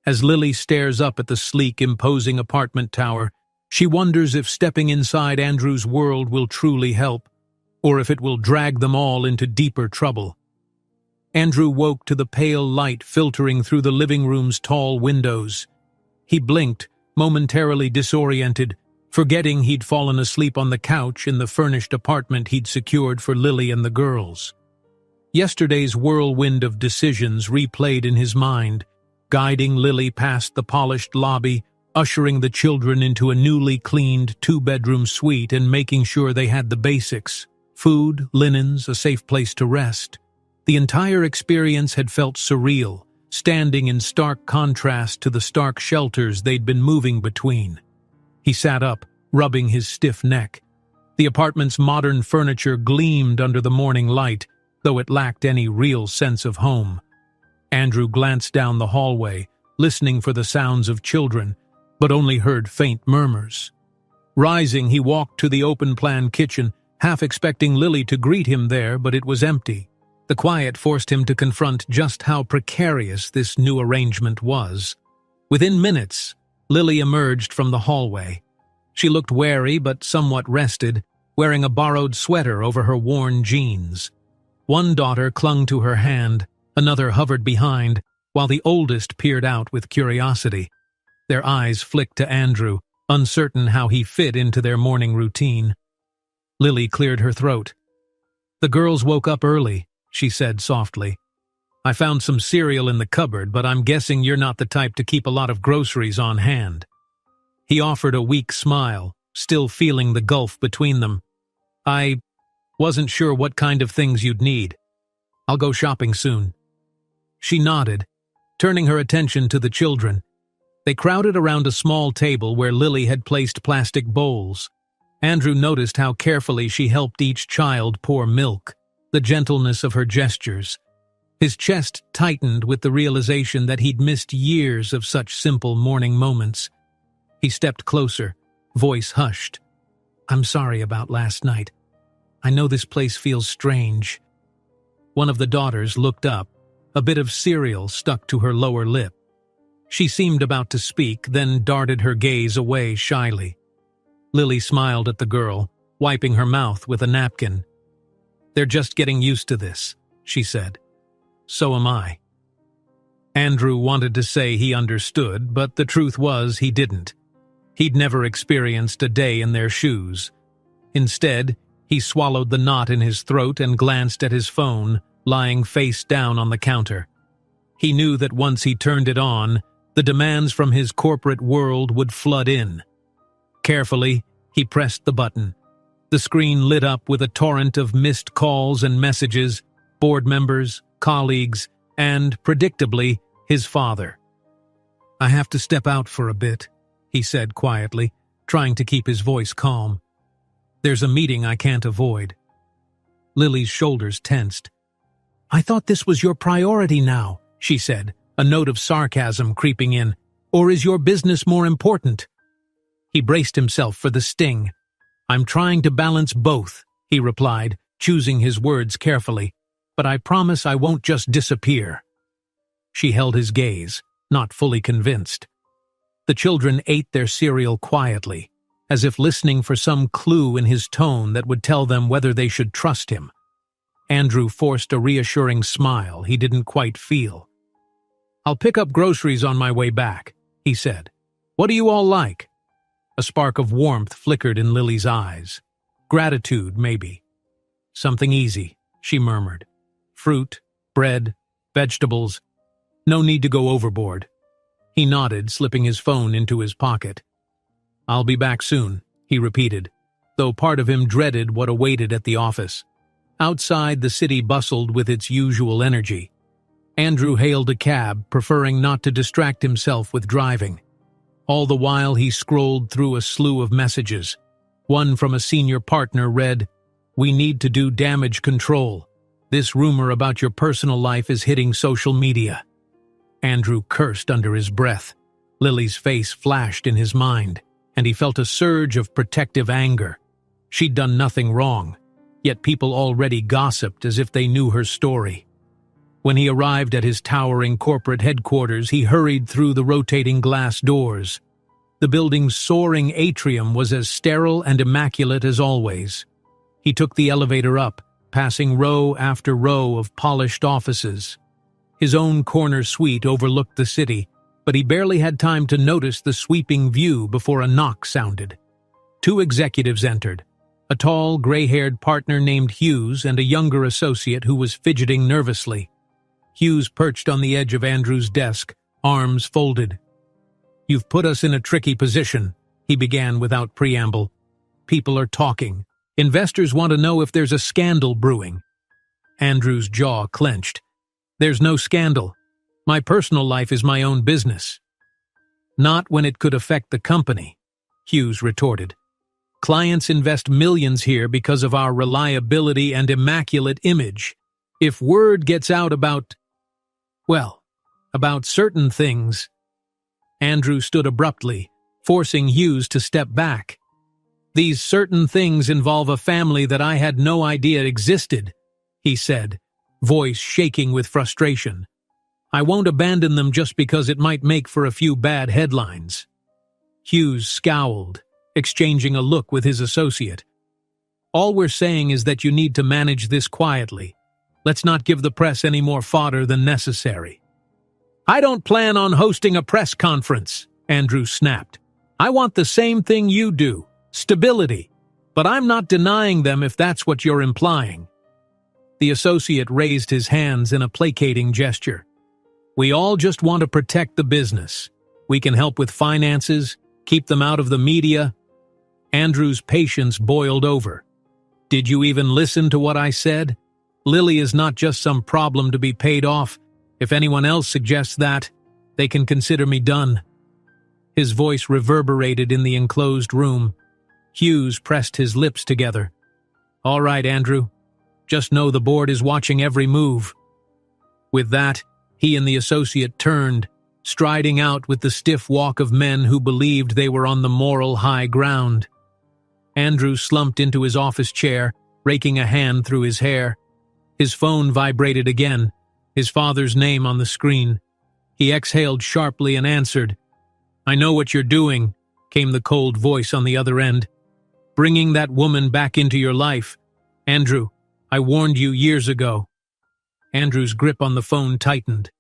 As Lily stares up at the sleek, imposing apartment tower, she wonders if stepping inside Andrew's world will truly help, or if it will drag them all into deeper trouble. Andrew woke to the pale light filtering through the living room's tall windows. He blinked, momentarily disoriented, forgetting he'd fallen asleep on the couch in the furnished apartment he'd secured for Lily and the girls. Yesterday's whirlwind of decisions replayed in his mind, guiding Lily past the polished lobby, ushering the children into a newly cleaned 2-bedroom suite and making sure they had the basics: food, linens, a safe place to rest. The entire experience had felt surreal, standing in stark contrast to the stark shelters they'd been moving between. He sat up, rubbing his stiff neck. The apartment's modern furniture gleamed under the morning light, though it lacked any real sense of home. Andrew glanced down the hallway, listening for the sounds of children, but only heard faint murmurs. Rising, he walked to the open-plan kitchen, half expecting Lily to greet him there, but it was empty. The quiet forced him to confront just how precarious this new arrangement was. Within minutes, Lily emerged from the hallway. She looked wary but somewhat rested, wearing a borrowed sweater over her worn jeans. One daughter clung to her hand, another hovered behind, while the oldest peered out with curiosity. Their eyes flicked to Andrew, uncertain how he fit into their morning routine. Lily cleared her throat. "The girls woke up early," she said softly. "I found some cereal in the cupboard, but I'm guessing you're not the type to keep a lot of groceries on hand." He offered a weak smile, still feeling the gulf between them. "I wasn't sure what kind of things you'd need. I'll go shopping soon." She nodded, turning her attention to the children. They crowded around a small table where Lily had placed plastic bowls. Andrew noticed how carefully she helped each child pour milk, the gentleness of her gestures. His chest tightened with the realization that he'd missed years of such simple morning moments. He stepped closer, voice hushed. "I'm sorry about last night. I know this place feels strange." One of the daughters looked up, a bit of cereal stuck to her lower lip. She seemed about to speak, then darted her gaze away shyly. Lily smiled at the girl, wiping her mouth with a napkin. "They're just getting used to this," she said. "So am I." Andrew wanted to say he understood, but the truth was he didn't. He'd never experienced a day in their shoes. Instead, he swallowed the knot in his throat and glanced at his phone, lying face down on the counter. He knew that once he turned it on, the demands from his corporate world would flood in. Carefully, he pressed the button. The screen lit up with a torrent of missed calls and messages, board members, colleagues, and, predictably, his father. "I have to step out for a bit," he said quietly, trying to keep his voice calm. "There's a meeting I can't avoid." Lily's shoulders tensed. "I thought this was your priority now," she said, a note of sarcasm creeping in. "Or is your business more important?" He braced himself for the sting. "I'm trying to balance both," he replied, choosing his words carefully. "But I promise I won't just disappear." She held his gaze, not fully convinced. The children ate their cereal quietly, as if listening for some clue in his tone that would tell them whether they should trust him. Andrew forced a reassuring smile he didn't quite feel. "I'll pick up groceries on my way back," he said. "What do you all like?" A spark of warmth flickered in Lily's eyes. Gratitude, maybe. Something easy, she murmured. Fruit, bread, vegetables. No need to go overboard. He nodded, slipping his phone into his pocket. I'll be back soon, he repeated, though part of him dreaded what awaited at the office. Outside, the city bustled with its usual energy. Andrew hailed a cab, preferring not to distract himself with driving. All the while, he scrolled through a slew of messages. One from a senior partner read, "We need to do damage control. This rumor about your personal life is hitting social media." Andrew cursed under his breath. Lily's face flashed in his mind, and he felt a surge of protective anger. She'd done nothing wrong, yet people already gossiped as if they knew her story. When he arrived at his towering corporate headquarters, he hurried through the rotating glass doors. The building's soaring atrium was as sterile and immaculate as always. He took the elevator up, passing row after row of polished offices. His own corner suite overlooked the city, but he barely had time to notice the sweeping view before a knock sounded. Two executives entered, a tall, gray-haired partner named Hughes and a younger associate who was fidgeting nervously. Hughes perched on the edge of Andrew's desk, arms folded. "You've put us in a tricky position," he began without preamble. "People are talking. Investors want to know if there's a scandal brewing." Andrew's jaw clenched. "There's no scandal. My personal life is my own business." "Not when it could affect the company," Hughes retorted. "Clients invest millions here because of our reliability and immaculate image. If word gets out about certain things—" Andrew stood abruptly, forcing Hughes to step back. "These certain things involve a family that I had no idea existed," he said, voice shaking with frustration. "I won't abandon them just because it might make for a few bad headlines." Hughes scowled, exchanging a look with his associate. "All we're saying is that you need to manage this quietly. Let's not give the press any more fodder than necessary." "I don't plan on hosting a press conference," Andrew snapped. "I want the same thing you do, stability, but I'm not denying them if that's what you're implying." The associate raised his hands in a placating gesture. "We all just want to protect the business. We can help with finances, keep them out of the media." Andrew's patience boiled over. "Did you even listen to what I said? Lily is not just some problem to be paid off. If anyone else suggests that, they can consider me done." His voice reverberated in the enclosed room. Hughes pressed his lips together. "All right, Andrew. Just know the board is watching every move." With that, he and the associate turned, striding out with the stiff walk of men who believed they were on the moral high ground. Andrew slumped into his office chair, raking a hand through his hair. His phone vibrated again, his father's name on the screen. He exhaled sharply and answered. "I know what you're doing," came the cold voice on the other end. "Bringing that woman back into your life. Andrew, I warned you years ago." Andrew's grip on the phone tightened.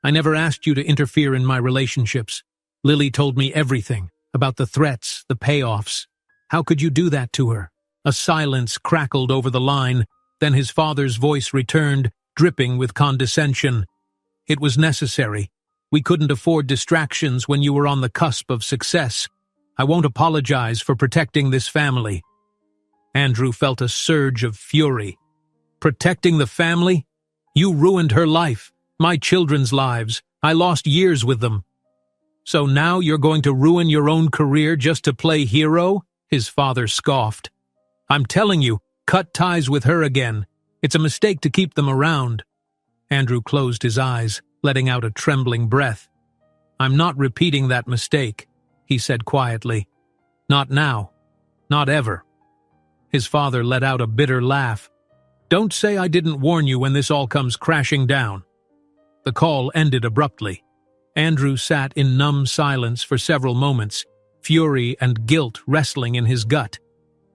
"I never asked you to interfere in my relationships. Lily told me everything, about the threats, the payoffs. How could you do that to her?" A silence crackled over the line, then his father's voice returned, dripping with condescension. "It was necessary. We couldn't afford distractions when you were on the cusp of success. I won't apologize for protecting this family." Andrew felt a surge of fury. "Protecting the family? You ruined her life, my children's lives. I lost years with them. So now you're going to ruin your own career just to play hero?" his father scoffed. "I'm telling you, cut ties with her again. It's a mistake to keep them around." Andrew closed his eyes, letting out a trembling breath. "I'm not repeating that mistake," he said quietly. "Not now. Not ever." His father let out a bitter laugh. "Don't say I didn't warn you when this all comes crashing down." The call ended abruptly. Andrew sat in numb silence for several moments, fury and guilt wrestling in his gut.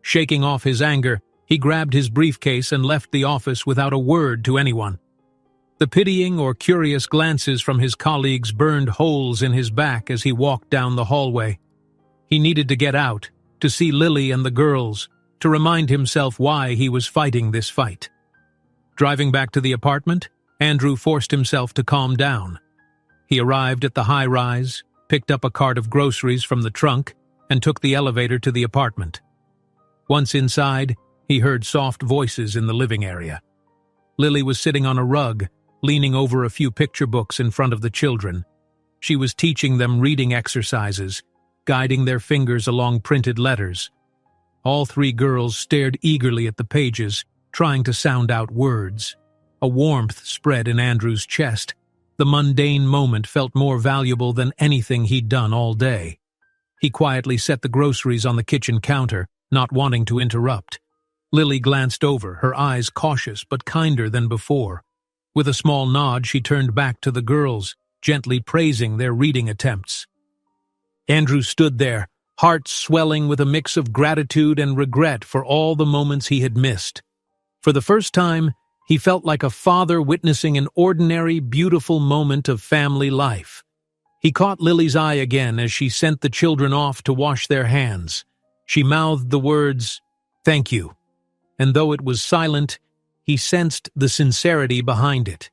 Shaking off his anger, he grabbed his briefcase and left the office without a word to anyone. The pitying or curious glances from his colleagues burned holes in his back as he walked down the hallway. He needed to get out, to see Lily and the girls, to remind himself why he was fighting this fight. Driving back to the apartment, Andrew forced himself to calm down. He arrived at the high-rise, picked up a cart of groceries from the trunk, and took the elevator to the apartment. Once inside, he heard soft voices in the living area. Lily was sitting on a rug, leaning over a few picture books in front of the children. She was teaching them reading exercises, guiding their fingers along printed letters. All three girls stared eagerly at the pages, trying to sound out words. A warmth spread in Andrew's chest. The mundane moment felt more valuable than anything he'd done all day. He quietly set the groceries on the kitchen counter, not wanting to interrupt. Lily glanced over, her eyes cautious but kinder than before. With a small nod, she turned back to the girls, gently praising their reading attempts. Andrew stood there, heart swelling with a mix of gratitude and regret for all the moments he had missed. For the first time, he felt like a father witnessing an ordinary, beautiful moment of family life. He caught Lily's eye again as she sent the children off to wash their hands. She mouthed the words, "Thank you," and though it was silent, he sensed the sincerity behind it.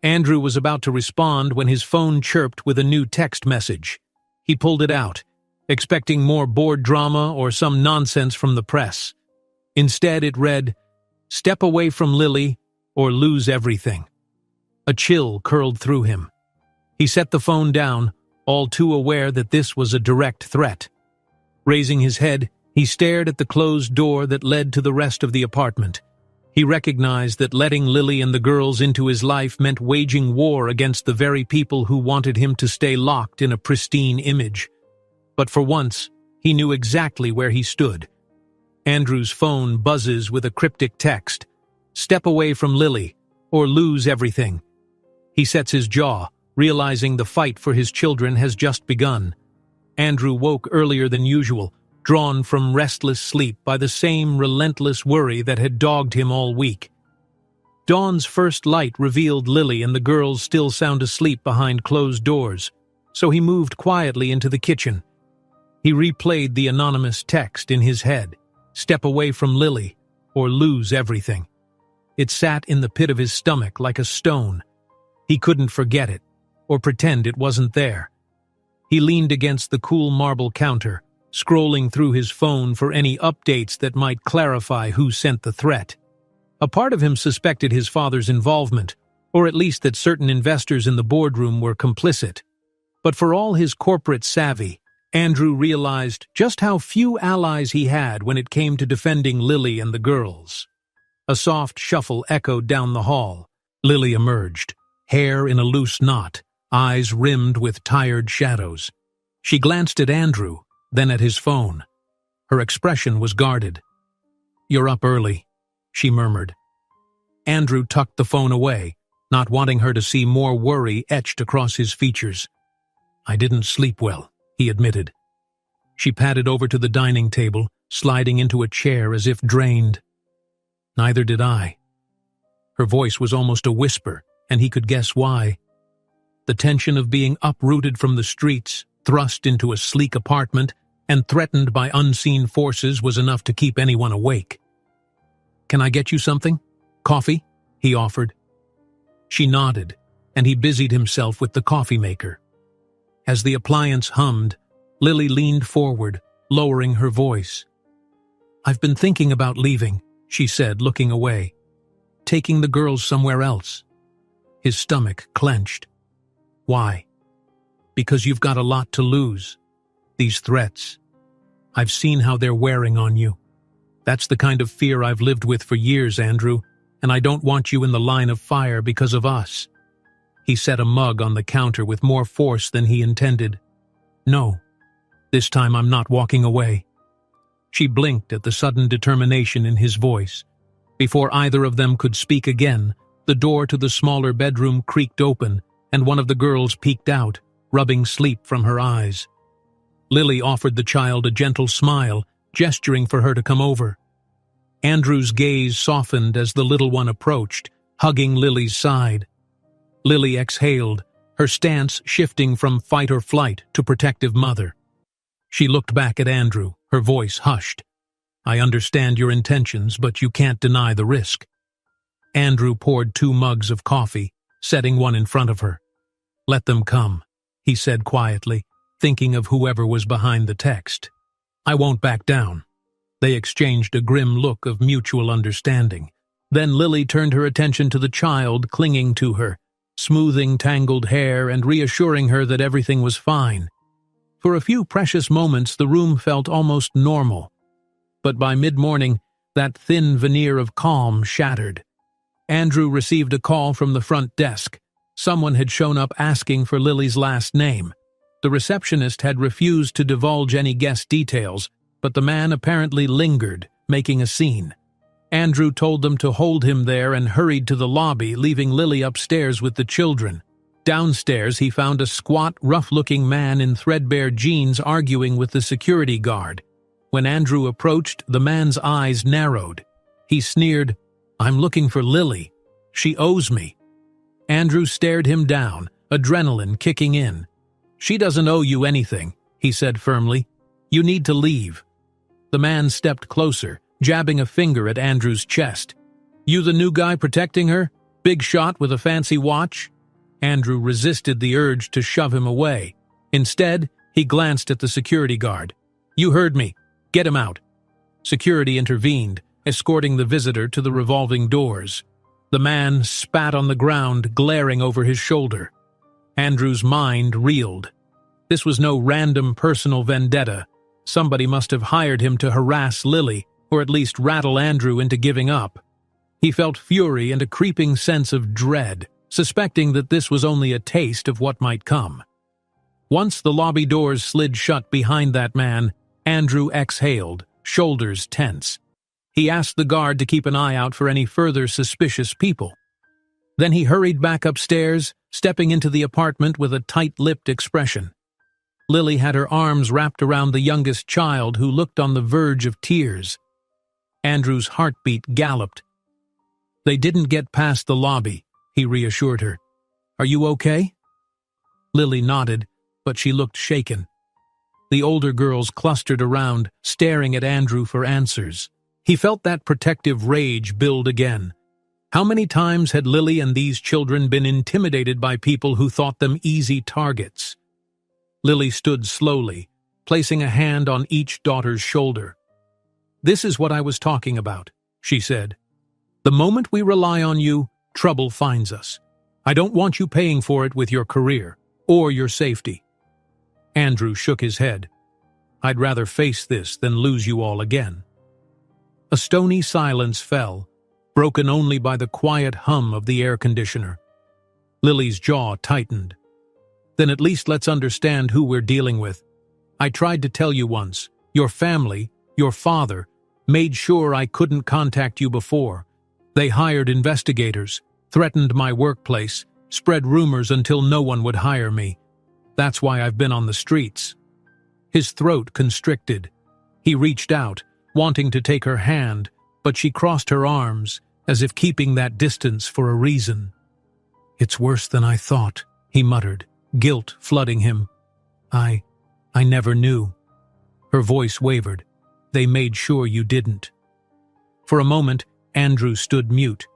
Andrew was about to respond when his phone chirped with a new text message. He pulled it out, expecting more board drama or some nonsense from the press. Instead, it read, "Step away from Lily or lose everything." A chill curled through him. He set the phone down, all too aware that this was a direct threat. Raising his head, he stared at the closed door that led to the rest of the apartment. He recognized that letting Lily and the girls into his life meant waging war against the very people who wanted him to stay locked in a pristine image. But for once, he knew exactly where he stood. Andrew's phone buzzes with a cryptic text, "Step away from Lily, or lose everything." He sets his jaw, realizing the fight for his children has just begun. Andrew woke earlier than usual, drawn from restless sleep by the same relentless worry that had dogged him all week. Dawn's first light revealed Lily and the girls still sound asleep behind closed doors, so he moved quietly into the kitchen. He replayed the anonymous text in his head, "Step away from Lily, or lose everything." It sat in the pit of his stomach like a stone. He couldn't forget it, or pretend it wasn't there. He leaned against the cool marble counter, scrolling through his phone for any updates that might clarify who sent the threat. A part of him suspected his father's involvement, or at least that certain investors in the boardroom were complicit. But for all his corporate savvy, Andrew realized just how few allies he had when it came to defending Lily and the girls. A soft shuffle echoed down the hall. Lily emerged, hair in a loose knot, eyes rimmed with tired shadows. She glanced at Andrew, then at his phone. Her expression was guarded. "You're up early," she murmured. Andrew tucked the phone away, not wanting her to see more worry etched across his features. "I didn't sleep well," he admitted. She padded over to the dining table, sliding into a chair as if drained. "Neither did I." Her voice was almost a whisper, and he could guess why. The tension of being uprooted from the streets, thrust into a sleek apartment, and threatened by unseen forces was enough to keep anyone awake. "Can I get you something? Coffee?" he offered. She nodded, and he busied himself with the coffee maker. As the appliance hummed, Lily leaned forward, lowering her voice. "I've been thinking about leaving," she said, looking away. "Taking the girls somewhere else." His stomach clenched. "Why?" "Because you've got a lot to lose. These threats. I've seen how they're wearing on you. That's the kind of fear I've lived with for years, Andrew, and I don't want you in the line of fire because of us." He set a mug on the counter with more force than he intended. "No, this time I'm not walking away." She blinked at the sudden determination in his voice. Before either of them could speak again, the door to the smaller bedroom creaked open, and one of the girls peeked out, rubbing sleep from her eyes. Lily offered the child a gentle smile, gesturing for her to come over. Andrew's gaze softened as the little one approached, hugging Lily's side. Lily exhaled, her stance shifting from fight or flight to protective mother. She looked back at Andrew, her voice hushed. I understand your intentions, but you can't deny the risk. Andrew poured 2 mugs of coffee, setting one in front of her. Let them come, he said quietly, thinking of whoever was behind the text. I won't back down. They exchanged a grim look of mutual understanding. Then Lily turned her attention to the child clinging to her, smoothing tangled hair and reassuring her that everything was fine. For a few precious moments the room felt almost normal. But by mid-morning, that thin veneer of calm shattered. Andrew received a call from the front desk. Someone had shown up asking for Lily's last name. The receptionist had refused to divulge any guest details, but the man apparently lingered, making a scene. Andrew told them to hold him there and hurried to the lobby, leaving Lily upstairs with the children. Downstairs, he found a squat, rough-looking man in threadbare jeans arguing with the security guard. When Andrew approached, the man's eyes narrowed. He sneered, "I'm looking for Lily. She owes me." Andrew stared him down, adrenaline kicking in. "She doesn't owe you anything," he said firmly. "You need to leave." The man stepped closer, jabbing a finger at Andrew's chest. "You the new guy protecting her? Big shot with a fancy watch?" Andrew resisted the urge to shove him away. Instead, he glanced at the security guard. "You heard me. Get him out." Security intervened, escorting the visitor to the revolving doors. The man spat on the ground, glaring over his shoulder. Andrew's mind reeled. This was no random personal vendetta. Somebody must have hired him to harass Lily, or at least rattle Andrew into giving up. He felt fury and a creeping sense of dread, suspecting that this was only a taste of what might come. Once the lobby doors slid shut behind that man, Andrew exhaled, shoulders tense. He asked the guard to keep an eye out for any further suspicious people. Then he hurried back upstairs, stepping into the apartment with a tight-lipped expression. Lily had her arms wrapped around the youngest child, who looked on the verge of tears. Andrew's heartbeat galloped. "They didn't get past the lobby," he reassured her. "Are you okay?" Lily nodded, but she looked shaken. The older girls clustered around, staring at Andrew for answers. He felt that protective rage build again. How many times had Lily and these children been intimidated by people who thought them easy targets? Lily stood slowly, placing a hand on each daughter's shoulder. "This is what I was talking about," she said. "The moment we rely on you, trouble finds us. I don't want you paying for it with your career or your safety." Andrew shook his head. "I'd rather face this than lose you all again." A stony silence fell, broken only by the quiet hum of the air conditioner. Lily's jaw tightened. "Then at least let's understand who we're dealing with. I tried to tell you once. Your family, your father, made sure I couldn't contact you before. They hired investigators, threatened my workplace, spread rumors until no one would hire me. That's why I've been on the streets." His throat constricted. He reached out, wanting to take her hand, but she crossed her arms, as if keeping that distance for a reason. "It's worse than I thought," he muttered, guilt flooding him. I never knew." Her voice wavered. "They made sure you didn't." For a moment, Andrew stood mute.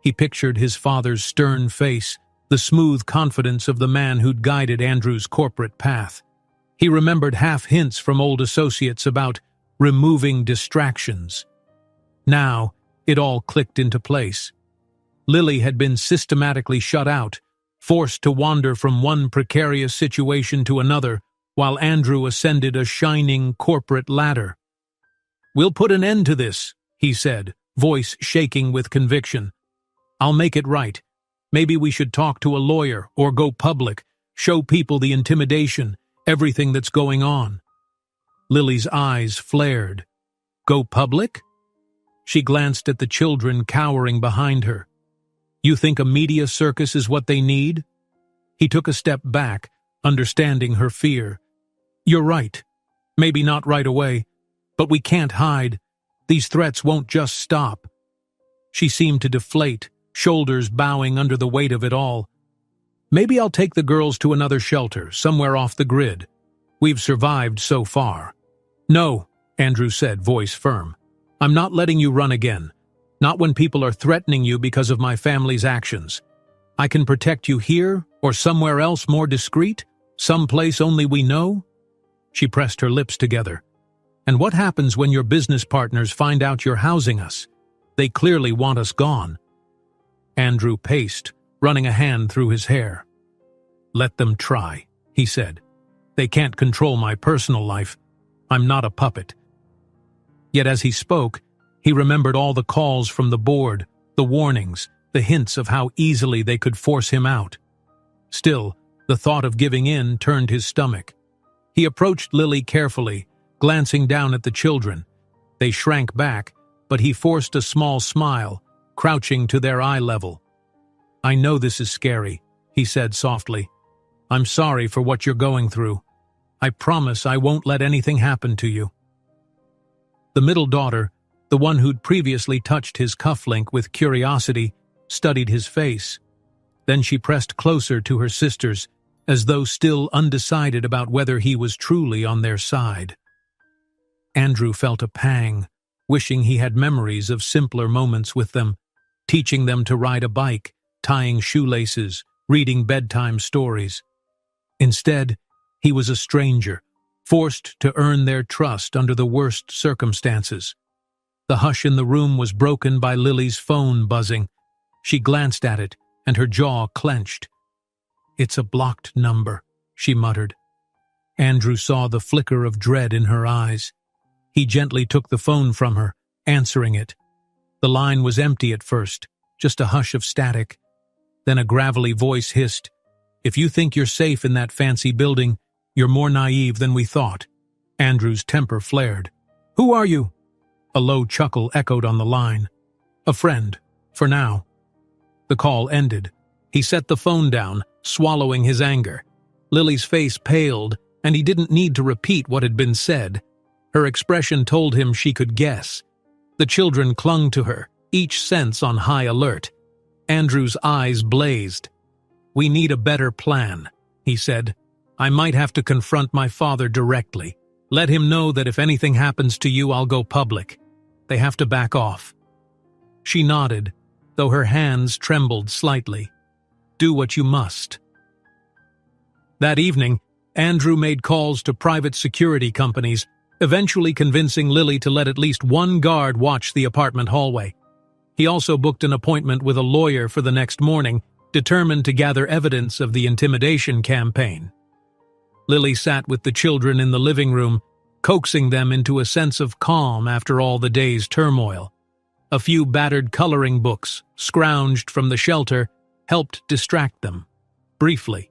He pictured his father's stern face, the smooth confidence of the man who'd guided Andrew's corporate path. He remembered half hints from old associates about removing distractions. Now, it all clicked into place. Lily had been systematically shut out, forced to wander from one precarious situation to another, while Andrew ascended a shining corporate ladder. "We'll put an end to this," he said, voice shaking with conviction. "I'll make it right. Maybe we should talk to a lawyer or go public, show people the intimidation, everything that's going on." Lily's eyes flared. "Go public?" She glanced at the children cowering behind her. "You think a media circus is what they need?" He took a step back, understanding her fear. "You're right. Maybe not right away. But we can't hide. These threats won't just stop." She seemed to deflate, shoulders bowing under the weight of it all. "Maybe I'll take the girls to another shelter, somewhere off the grid. We've survived so far." "No," Andrew said, voice firm. I'm not letting you run again. Not when people are threatening you because of my family's actions. I can protect you here or somewhere else more discreet, someplace only we know." She pressed her lips together. "And what happens when your business partners find out you're housing us? They clearly want us gone." Andrew paced, running a hand through his hair. "Let them try," he said. "They can't control my personal life. I'm not a puppet." Yet as he spoke, he remembered all the calls from the board, the warnings, the hints of how easily they could force him out. Still, the thought of giving in turned his stomach. He approached Lily carefully, glancing down at the children. They shrank back, but he forced a small smile, crouching to their eye level. "I know this is scary," he said softly. "I'm sorry for what you're going through. I promise I won't let anything happen to you." The middle daughter, the one who'd previously touched his cufflink with curiosity, studied his face. Then she pressed closer to her sisters, as though still undecided about whether he was truly on their side. Andrew felt a pang, wishing he had memories of simpler moments with them, teaching them to ride a bike, tying shoelaces, reading bedtime stories. Instead, he was a stranger, forced to earn their trust under the worst circumstances. The hush in the room was broken by Lily's phone buzzing. She glanced at it, and her jaw clenched. "It's a blocked number," she muttered. Andrew saw the flicker of dread in her eyes. He gently took the phone from her, answering it. The line was empty at first, just a hush of static. Then a gravelly voice hissed, "If you think you're safe in that fancy building, you're more naive than we thought." Andrew's temper flared. "Who are you?" A low chuckle echoed on the line. "A friend, for now." The call ended. He set the phone down, swallowing his anger. Lily's face paled, and he didn't need to repeat what had been said. Her expression told him she could guess. The children clung to her, each sense on high alert. Andrew's eyes blazed. "We need a better plan," he said. "I might have to confront my father directly. Let him know that if anything happens to you, I'll go public. They have to back off." She nodded, though her hands trembled slightly. "Do what you must." That evening, Andrew made calls to private security companies, eventually convincing Lily to let at least one guard watch the apartment hallway. He also booked an appointment with a lawyer for the next morning, determined to gather evidence of the intimidation campaign. Lily sat with the children in the living room, coaxing them into a sense of calm after all the day's turmoil. A few battered coloring books, scrounged from the shelter, helped distract them, briefly.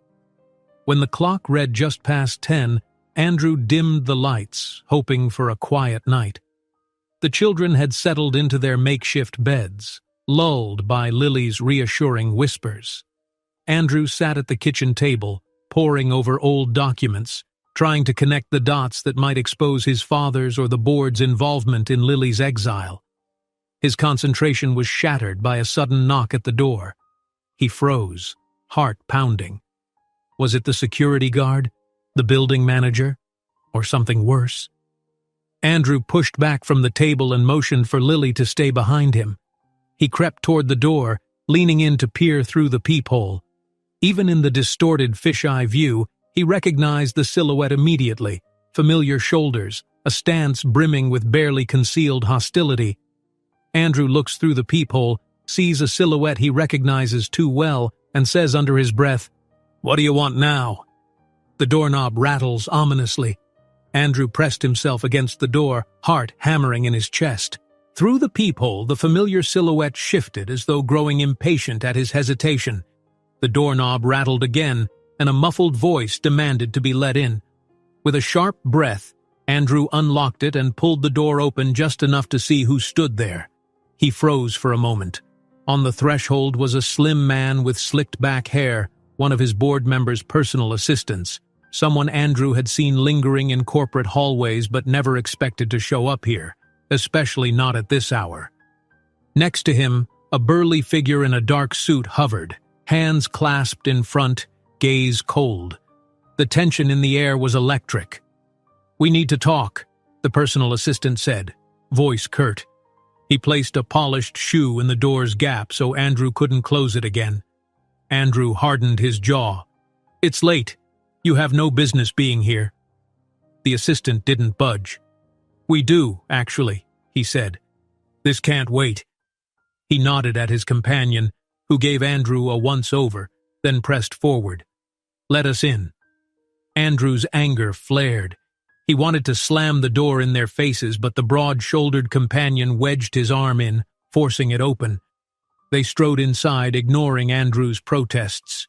When the clock read just past 10, Andrew dimmed the lights, hoping for a quiet night. The children had settled into their makeshift beds, lulled by Lily's reassuring whispers. Andrew sat at the kitchen table, poring over old documents, trying to connect the dots that might expose his father's or the board's involvement in Lily's exile. His concentration was shattered by a sudden knock at the door. He froze, heart pounding. Was it the security guard, the building manager, or something worse? Andrew pushed back from the table and motioned for Lily to stay behind him. He crept toward the door, leaning in to peer through the peephole. Even in the distorted fisheye view, he recognized the silhouette immediately, familiar shoulders, a stance brimming with barely concealed hostility. Andrew looks through the peephole, sees a silhouette he recognizes too well, and says under his breath, "What do you want now?" The doorknob rattles ominously. Andrew pressed himself against the door, heart hammering in his chest. Through the peephole, the familiar silhouette shifted as though growing impatient at his hesitation. The doorknob rattled again, and a muffled voice demanded to be let in. With a sharp breath, Andrew unlocked it and pulled the door open just enough to see who stood there. He froze for a moment. On the threshold was a slim man with slicked back hair, one of his board members' personal assistants, someone Andrew had seen lingering in corporate hallways but never expected to show up here, especially not at this hour. Next to him, a burly figure in a dark suit hovered, hands clasped in front, gaze cold. The tension in the air was electric. "We need to talk," the personal assistant said, voice curt. He placed a polished shoe in the door's gap so Andrew couldn't close it again. Andrew hardened his jaw. "It's late. You have no business being here." The assistant didn't budge. "We do, actually," he said. "This can't wait." He nodded at his companion, who gave Andrew a once-over, then pressed forward. "Let us in." Andrew's anger flared. He wanted to slam the door in their faces, but the broad-shouldered companion wedged his arm in, forcing it open. They strode inside, ignoring Andrew's protests.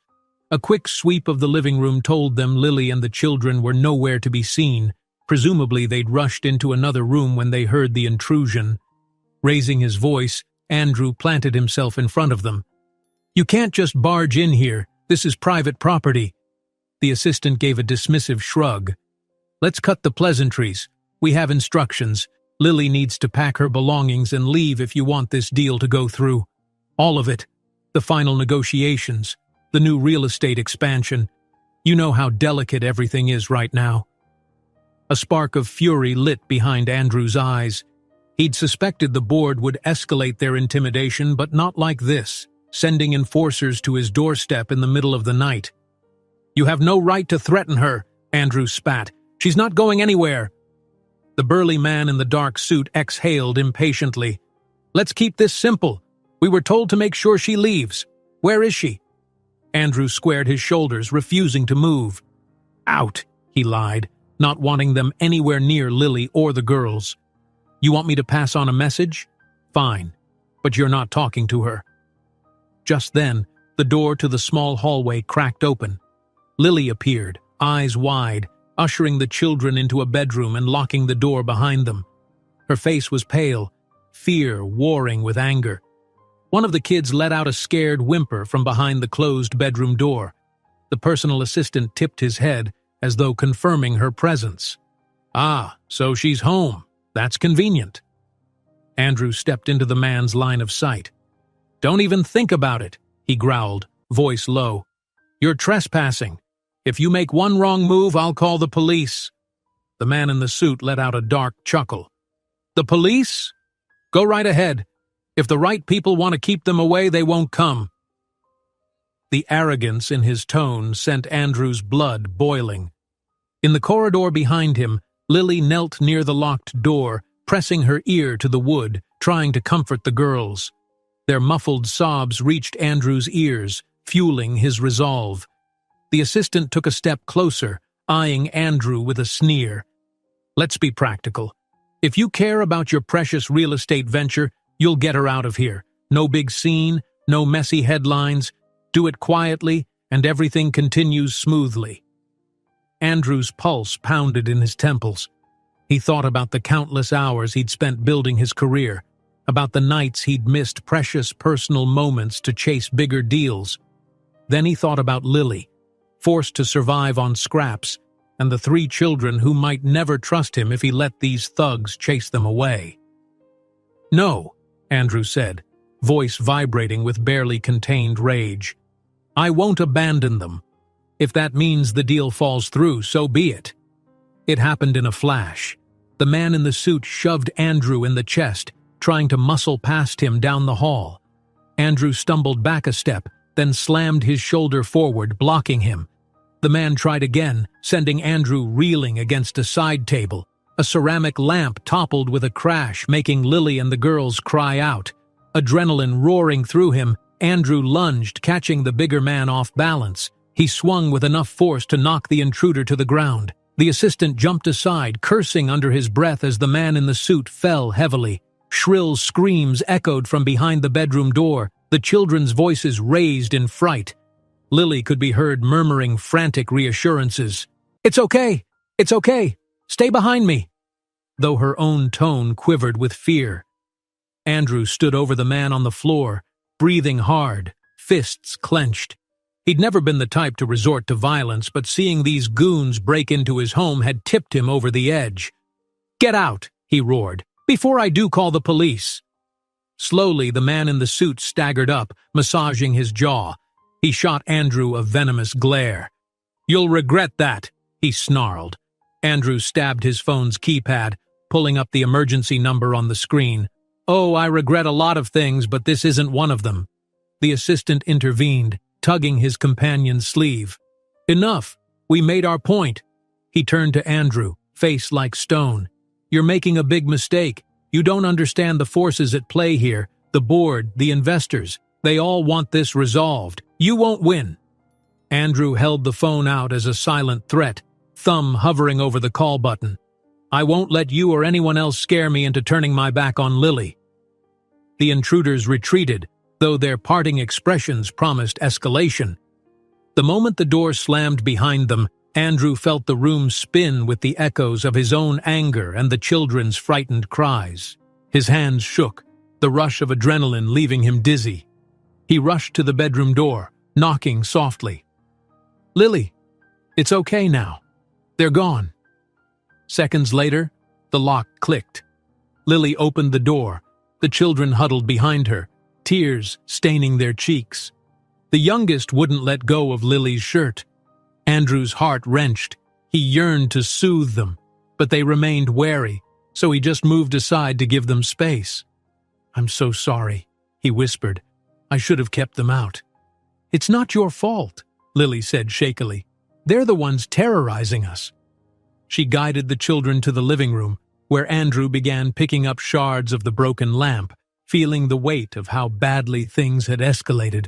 A quick sweep of the living room told them Lily and the children were nowhere to be seen. Presumably they'd rushed into another room when they heard the intrusion. Raising his voice, Andrew planted himself in front of them. "You can't just barge in here. This is private property." The assistant gave a dismissive shrug. "Let's cut the pleasantries. We have instructions. Lily needs to pack her belongings and leave if you want this deal to go through. All of it. The final negotiations. The new real estate expansion. You know how delicate everything is right now." A spark of fury lit behind Andrew's eyes. He'd suspected the board would escalate their intimidation, but not like this, sending enforcers to his doorstep in the middle of the night. "You have no right to threaten her," Andrew spat. "She's not going anywhere." The burly man in the dark suit exhaled impatiently. "Let's keep this simple. We were told to make sure she leaves. Where is she?" Andrew squared his shoulders, refusing to move. "Out," he lied, not wanting them anywhere near Lily or the girls. "You want me to pass on a message? Fine, but you're not talking to her." Just then, the door to the small hallway cracked open. Lily appeared, eyes wide, ushering the children into a bedroom and locking the door behind them. Her face was pale, fear warring with anger. One of the kids let out a scared whimper from behind the closed bedroom door. The personal assistant tipped his head, as though confirming her presence. "Ah, so she's home. That's convenient." Andrew stepped into the man's line of sight. "Don't even think about it," he growled, voice low. "You're trespassing. If you make one wrong move, I'll call the police." The man in the suit let out a dark chuckle. "The police? Go right ahead. If the right people want to keep them away, they won't come." The arrogance in his tone sent Andrew's blood boiling. In the corridor behind him, Lily knelt near the locked door, pressing her ear to the wood, trying to comfort the girls. Their muffled sobs reached Andrew's ears, fueling his resolve. The assistant took a step closer, eyeing Andrew with a sneer. "Let's be practical. If you care about your precious real estate venture, you'll get her out of here. No big scene, no messy headlines. Do it quietly, and everything continues smoothly." Andrew's pulse pounded in his temples. He thought about the countless hours he'd spent building his career, about the nights he'd missed precious personal moments to chase bigger deals. Then he thought about Lily, forced to survive on scraps, and the 3 children who might never trust him if he let these thugs chase them away. "No," Andrew said, voice vibrating with barely contained rage. "I won't abandon them. If that means the deal falls through, so be it." It happened in a flash. The man in the suit shoved Andrew in the chest, trying to muscle past him down the hall. Andrew stumbled back a step, then slammed his shoulder forward, blocking him. The man tried again, sending Andrew reeling against a side table. A ceramic lamp toppled with a crash, making Lily and the girls cry out. Adrenaline roaring through him, Andrew lunged, catching the bigger man off balance. He swung with enough force to knock the intruder to the ground. The assistant jumped aside, cursing under his breath as the man in the suit fell heavily. Shrill screams echoed from behind the bedroom door, the children's voices raised in fright. Lily could be heard murmuring frantic reassurances. "It's okay! It's okay! Stay behind me!" though her own tone quivered with fear. Andrew stood over the man on the floor, breathing hard, fists clenched. He'd never been the type to resort to violence, but seeing these goons break into his home had tipped him over the edge. "Get out!" he roared. "Before I do call the police!" Slowly, the man in the suit staggered up, massaging his jaw. He shot Andrew a venomous glare. "You'll regret that," he snarled. Andrew stabbed his phone's keypad, pulling up the emergency number on the screen. "Oh, I regret a lot of things, but this isn't one of them." The assistant intervened, tugging his companion's sleeve. "Enough. We made our point." He turned to Andrew, face like stone. "You're making a big mistake. You don't understand the forces at play here. The board, the investors, they all want this resolved. You won't win." Andrew held the phone out as a silent threat, thumb hovering over the call button. "I won't let you or anyone else scare me into turning my back on Lily." The intruders retreated, though their parting expressions promised escalation. The moment the door slammed behind them, Andrew felt the room spin with the echoes of his own anger and the children's frightened cries. His hands shook, the rush of adrenaline leaving him dizzy. He rushed to the bedroom door, knocking softly. "Lily, it's okay now. They're gone." Seconds later, the lock clicked. Lily opened the door. The children huddled behind her, tears staining their cheeks. The youngest wouldn't let go of Lily's shirt. Andrew's heart wrenched. He yearned to soothe them, but they remained wary, so he just moved aside to give them space. "I'm so sorry," he whispered. "I should have kept them out." "It's not your fault," Lily said shakily. "They're the ones terrorizing us." She guided the children to the living room, where Andrew began picking up shards of the broken lamp, feeling the weight of how badly things had escalated.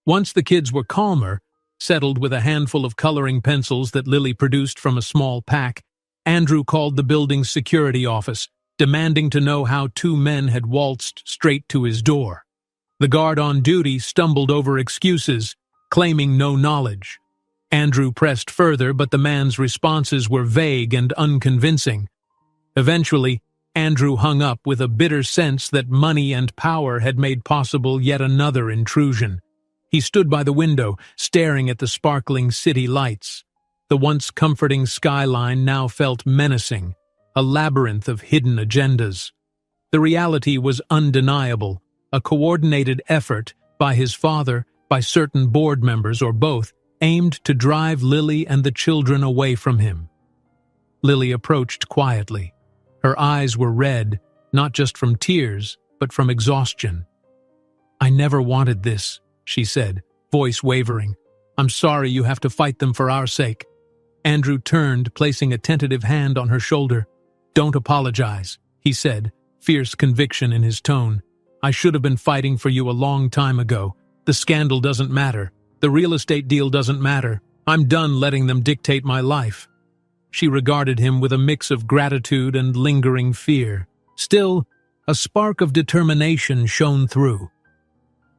Once the kids were calmer, settled with a handful of coloring pencils that Lily produced from a small pack, Andrew called the building's security office, demanding to know how two men had waltzed straight to his door. The guard on duty stumbled over excuses, claiming no knowledge. Andrew pressed further, but the man's responses were vague and unconvincing. Eventually, Andrew hung up with a bitter sense that money and power had made possible yet another intrusion. He stood by the window, staring at the sparkling city lights. The once comforting skyline now felt menacing, a labyrinth of hidden agendas. The reality was undeniable, a coordinated effort by his father, by certain board members or both, aimed to drive Lily and the children away from him. Lily approached quietly. Her eyes were red, not just from tears, but from exhaustion. "I never wanted this," she said, voice wavering. "I'm sorry you have to fight them for our sake." Andrew turned, placing a tentative hand on her shoulder. "Don't apologize," he said, fierce conviction in his tone. "I should have been fighting for you a long time ago. The scandal doesn't matter. The real estate deal doesn't matter. I'm done letting them dictate my life." She regarded him with a mix of gratitude and lingering fear. Still, a spark of determination shone through.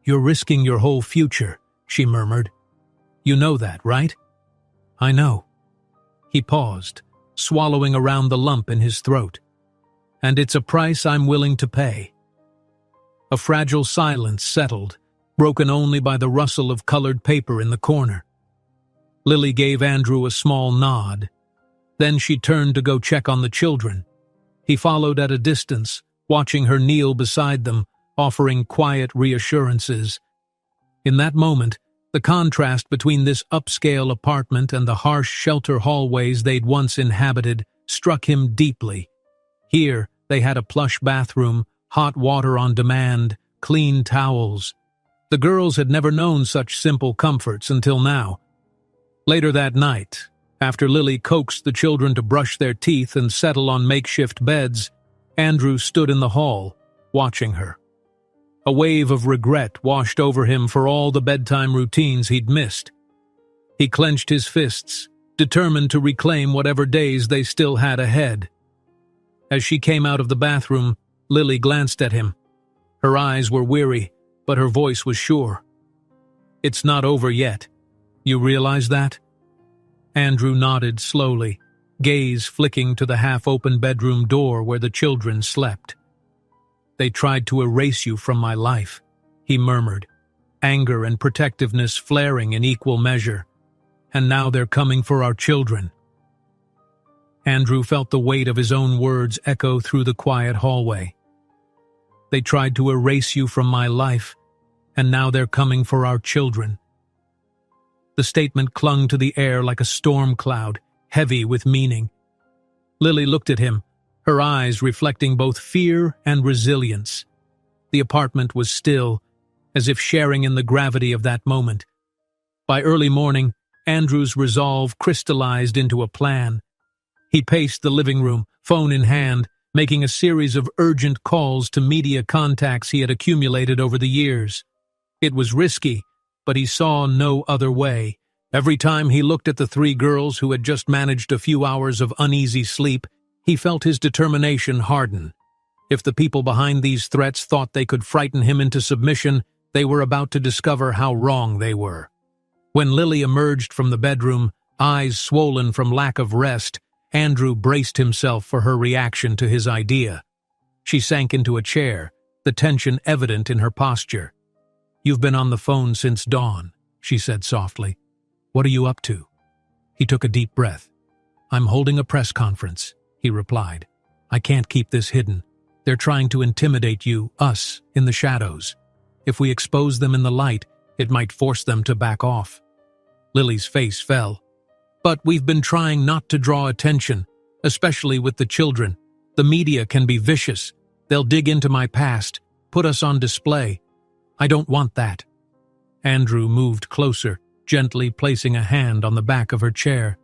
"You're risking your whole future," she murmured. "You know that, right?" "I know." He paused, swallowing around the lump in his throat. "And it's a price I'm willing to pay." A fragile silence settled, broken only by the rustle of colored paper in the corner. Lily gave Andrew a small nod. Then she turned to go check on the children. He followed at a distance, watching her kneel beside them, offering quiet reassurances. In that moment, the contrast between this upscale apartment and the harsh shelter hallways they'd once inhabited struck him deeply. Here, they had a plush bathroom, hot water on demand, clean towels. The girls had never known such simple comforts until now. Later that night, after Lily coaxed the children to brush their teeth and settle on makeshift beds, Andrew stood in the hall, watching her. A wave of regret washed over him for all the bedtime routines he'd missed. He clenched his fists, determined to reclaim whatever days they still had ahead. As she came out of the bathroom, Lily glanced at him. Her eyes were weary, but her voice was sure. "It's not over yet. You realize that?" Andrew nodded slowly, gaze flicking to the half-open bedroom door where the children slept. "They tried to erase you from my life," he murmured, anger and protectiveness flaring in equal measure. "And now they're coming for our children." Andrew felt the weight of his own words echo through the quiet hallway. "They tried to erase you from my life, and now they're coming for our children." The statement clung to the air like a storm cloud, heavy with meaning. Lily looked at him, her eyes reflecting both fear and resilience. The apartment was still, as if sharing in the gravity of that moment. By early morning, Andrew's resolve crystallized into a plan. He paced the living room, phone in hand, making a series of urgent calls to media contacts he had accumulated over the years. It was risky, but he saw no other way. Every time he looked at the three girls who had just managed a few hours of uneasy sleep, he felt his determination harden. If the people behind these threats thought they could frighten him into submission, they were about to discover how wrong they were. When Lily emerged from the bedroom, eyes swollen from lack of rest, Andrew braced himself for her reaction to his idea. She sank into a chair, the tension evident in her posture. "You've been on the phone since dawn," she said softly. "What are you up to?" He took a deep breath. "I'm holding a press conference," he replied. "I can't keep this hidden. They're trying to intimidate you, us, in the shadows. If we expose them in the light, it might force them to back off." Lily's face fell. "But we've been trying not to draw attention, especially with the children. The media can be vicious. They'll dig into my past, put us on display. I don't want that." Andrew moved closer, gently placing a hand on the back of her chair.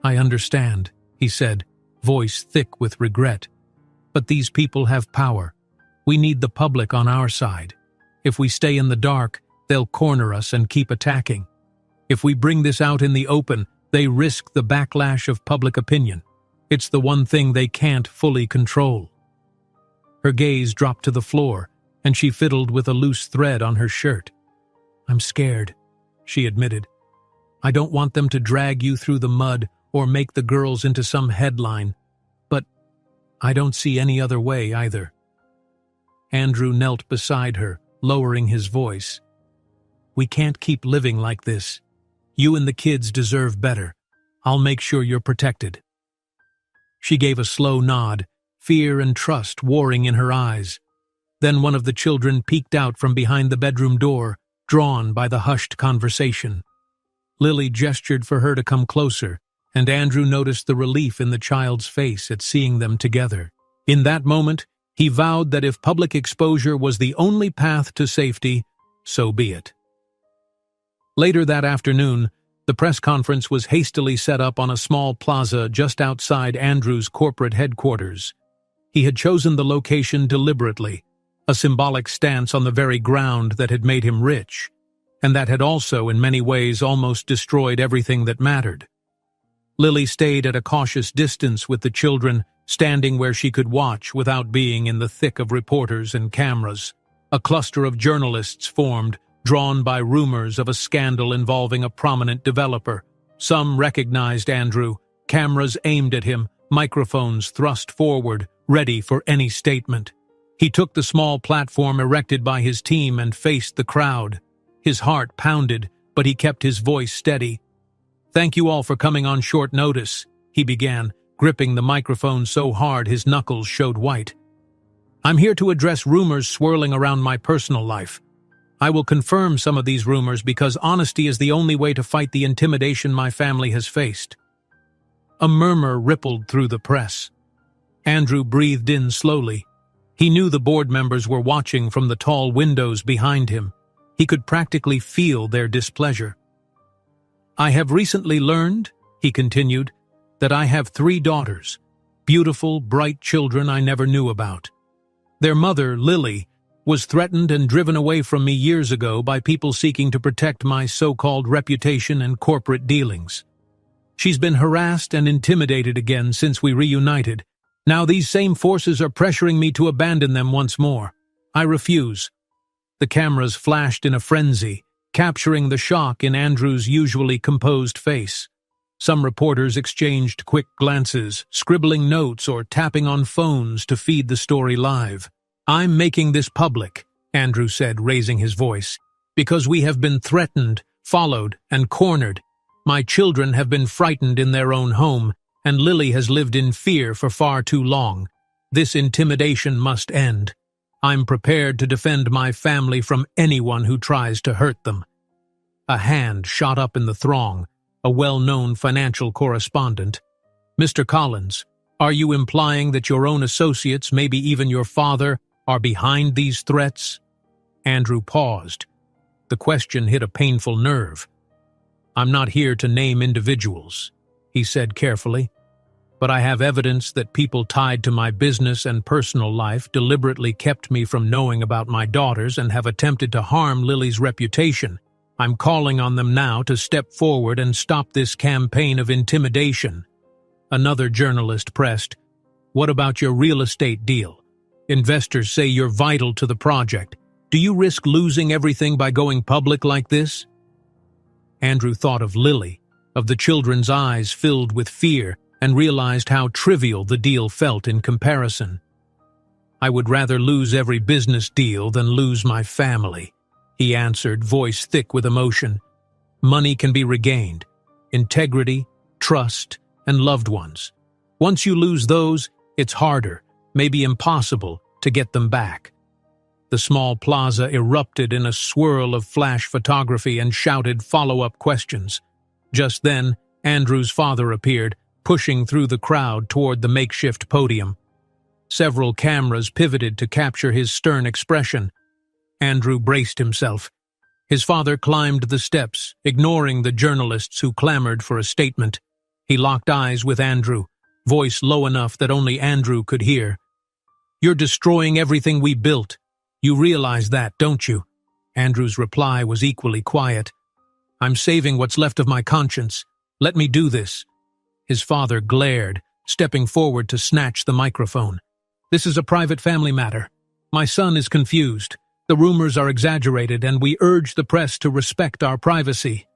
"I understand," he said, voice thick with regret. "But these people have power. We need the public on our side. If we stay in the dark, they'll corner us and keep attacking. If we bring this out in the open, they risk the backlash of public opinion. It's the one thing they can't fully control." Her gaze dropped to the floor, and she fiddled with a loose thread on her shirt. "I'm scared," she admitted. "I don't want them to drag you through the mud or make the girls into some headline. But I don't see any other way either." Andrew knelt beside her, lowering his voice. "We can't keep living like this. You and the kids deserve better. I'll make sure you're protected." She gave a slow nod, fear and trust warring in her eyes. Then one of the children peeked out from behind the bedroom door, drawn by the hushed conversation. Lily gestured for her to come closer, and Andrew noticed the relief in the child's face at seeing them together. In that moment, he vowed that if public exposure was the only path to safety, so be it. Later that afternoon, the press conference was hastily set up on a small plaza just outside Andrew's corporate headquarters. He had chosen the location deliberately, a symbolic stance on the very ground that had made him rich, and that had also, in many ways, almost destroyed everything that mattered. Lily stayed at a cautious distance with the children, standing where she could watch without being in the thick of reporters and cameras. A cluster of journalists formed, drawn by rumors of a scandal involving a prominent developer. Some recognized Andrew, cameras aimed at him, microphones thrust forward, ready for any statement. He took the small platform erected by his team and faced the crowd. His heart pounded, but he kept his voice steady. "Thank you all for coming on short notice," he began, gripping the microphone so hard his knuckles showed white. "I'm here to address rumors swirling around my personal life. I will confirm some of these rumors because honesty is the only way to fight the intimidation my family has faced." A murmur rippled through the press. Andrew breathed in slowly. He knew the board members were watching from the tall windows behind him. He could practically feel their displeasure. "I have recently learned," he continued, "that I have 3 daughters, beautiful, bright children I never knew about. Their mother, Lily, was threatened and driven away from me years ago by people seeking to protect my so-called reputation and corporate dealings. She's been harassed and intimidated again since we reunited. Now these same forces are pressuring me to abandon them once more. I refuse." The cameras flashed in a frenzy, capturing the shock in Andrew's usually composed face. Some reporters exchanged quick glances, scribbling notes or tapping on phones to feed the story live. "I'm making this public," Andrew said, raising his voice, "because we have been threatened, followed, and cornered. My children have been frightened in their own home, and Lily has lived in fear for far too long. This intimidation must end. I'm prepared to defend my family from anyone who tries to hurt them." A hand shot up in the throng, a well-known financial correspondent. "Mr. Collins, Are you implying that your own associates, maybe even your father, are behind these threats? Andrew paused. The question hit a painful nerve. I'm not here to name individuals, he said carefully, but I have evidence that people tied to my business and personal life deliberately kept me from knowing about my daughters and have attempted to harm Lily's reputation. I'm calling on them now to step forward and stop this campaign of intimidation. Another journalist pressed, What about your real estate deal? Investors say you're vital to the project. Do you risk losing everything by going public like this? Andrew thought of Lily, of the children's eyes filled with fear, and realized how trivial the deal felt in comparison. I would rather lose every business deal than lose my family, he answered, voice thick with emotion. Money can be regained. Integrity, trust, and loved ones. Once you lose those, it's harder, maybe impossible, to get them back. The small plaza erupted in a swirl of flash photography and shouted follow-up questions. Just then, Andrew's father appeared, pushing through the crowd toward the makeshift podium. Several cameras pivoted to capture his stern expression. Andrew braced himself. His father climbed the steps, ignoring the journalists who clamored for a statement. He locked eyes with Andrew, voice low enough that only Andrew could hear. You're destroying everything we built. You realize that, don't you? Andrew's reply was equally quiet. I'm saving what's left of my conscience. Let me do this. His father glared, stepping forward to snatch the microphone. This is a private family matter. My son is confused. The rumors are exaggerated, and we urge the press to respect our privacy.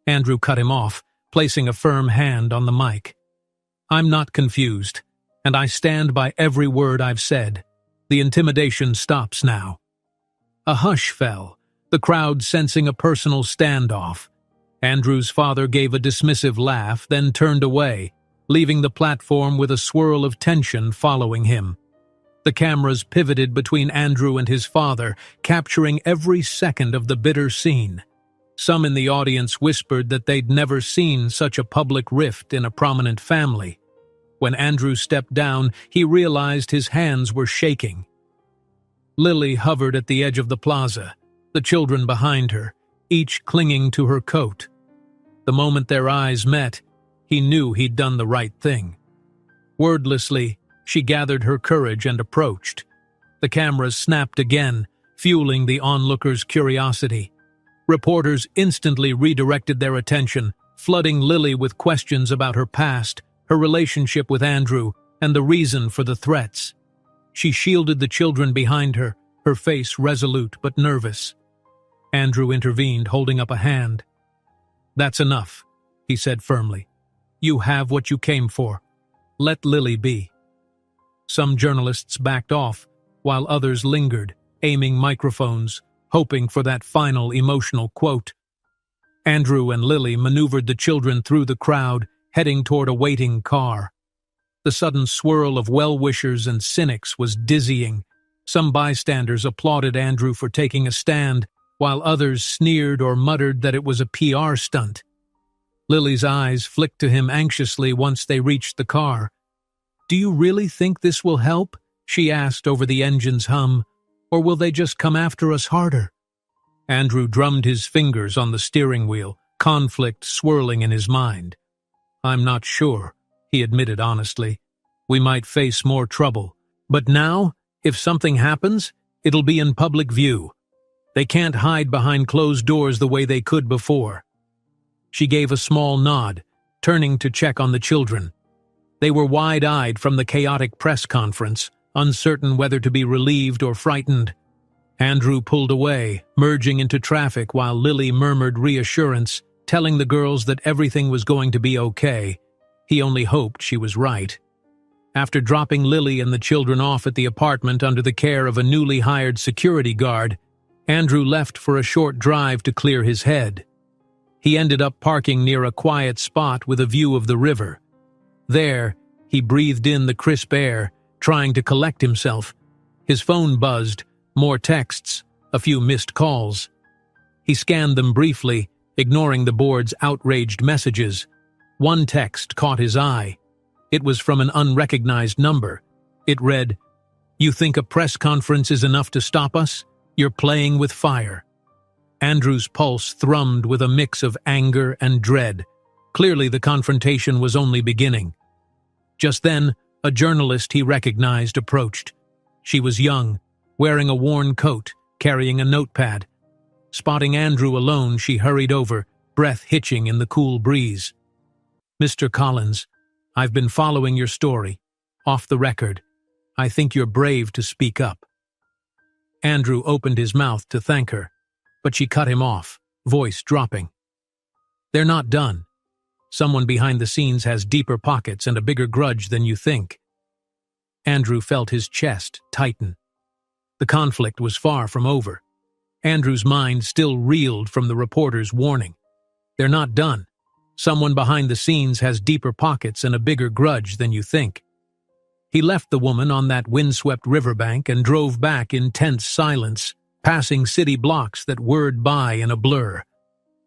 Andrew cut him off, placing a firm hand on the mic. I'm not confused, and I stand by every word I've said. The intimidation stops now. A hush fell, the crowd sensing a personal standoff. Andrew's father gave a dismissive laugh, then turned away, leaving the platform with a swirl of tension following him. The cameras pivoted between Andrew and his father, capturing every second of the bitter scene. Some in the audience whispered that they'd never seen such a public rift in a prominent family. When Andrew stepped down, he realized his hands were shaking. Lily hovered at the edge of the plaza, the children behind her, each clinging to her coat. The moment their eyes met, he knew he'd done the right thing. Wordlessly, she gathered her courage and approached. The cameras snapped again, fueling the onlookers' curiosity. Reporters instantly redirected their attention, flooding Lily with questions about her past, her relationship with Andrew, and the reason for the threats. She shielded the children behind her, her face resolute but nervous. Andrew intervened, holding up a hand. That's enough, he said firmly. You have what you came for. Let Lily be. Some journalists backed off, while others lingered, aiming microphones, hoping for that final emotional quote. Andrew and Lily maneuvered the children through the crowd, heading toward a waiting car. The sudden swirl of well-wishers and cynics was dizzying. Some bystanders applauded Andrew for taking a stand, while others sneered or muttered that it was a PR stunt. Lily's eyes flicked to him anxiously once they reached the car. Do you really think this will help? She asked over the engine's hum. Or will they just come after us harder? Andrew drummed his fingers on the steering wheel, conflict swirling in his mind. I'm not sure, he admitted honestly. We might face more trouble. But now, if something happens, it'll be in public view. They can't hide behind closed doors the way they could before. She gave a small nod, turning to check on the children. They were wide-eyed from the chaotic press conference, uncertain whether to be relieved or frightened. Andrew pulled away, merging into traffic while Lily murmured reassurance, telling the girls that everything was going to be okay. He only hoped she was right. After dropping Lily and the children off at the apartment under the care of a newly hired security guard, Andrew left for a short drive to clear his head. He ended up parking near a quiet spot with a view of the river. There, he breathed in the crisp air, trying to collect himself. His phone buzzed, more texts, a few missed calls. He scanned them briefly, ignoring the board's outraged messages. One text caught his eye. It was from an unrecognized number. It read, "You think a press conference is enough to stop us? You're playing with fire." Andrew's pulse thrummed with a mix of anger and dread. Clearly, the confrontation was only beginning. Just then, a journalist he recognized approached. She was young, wearing a worn coat, carrying a notepad. Spotting Andrew alone, she hurried over, breath hitching in the cool breeze. "Mr. Collins, I've been following your story. Off the record. I think you're brave to speak up." Andrew opened his mouth to thank her, but she cut him off, voice dropping. "They're not done. Someone behind the scenes has deeper pockets and a bigger grudge than you think." Andrew felt his chest tighten. The conflict was far from over. Andrew's mind still reeled from the reporter's warning. "They're not done. Someone behind the scenes has deeper pockets and a bigger grudge than you think." He left the woman on that windswept riverbank and drove back in tense silence, passing city blocks that whirred by in a blur.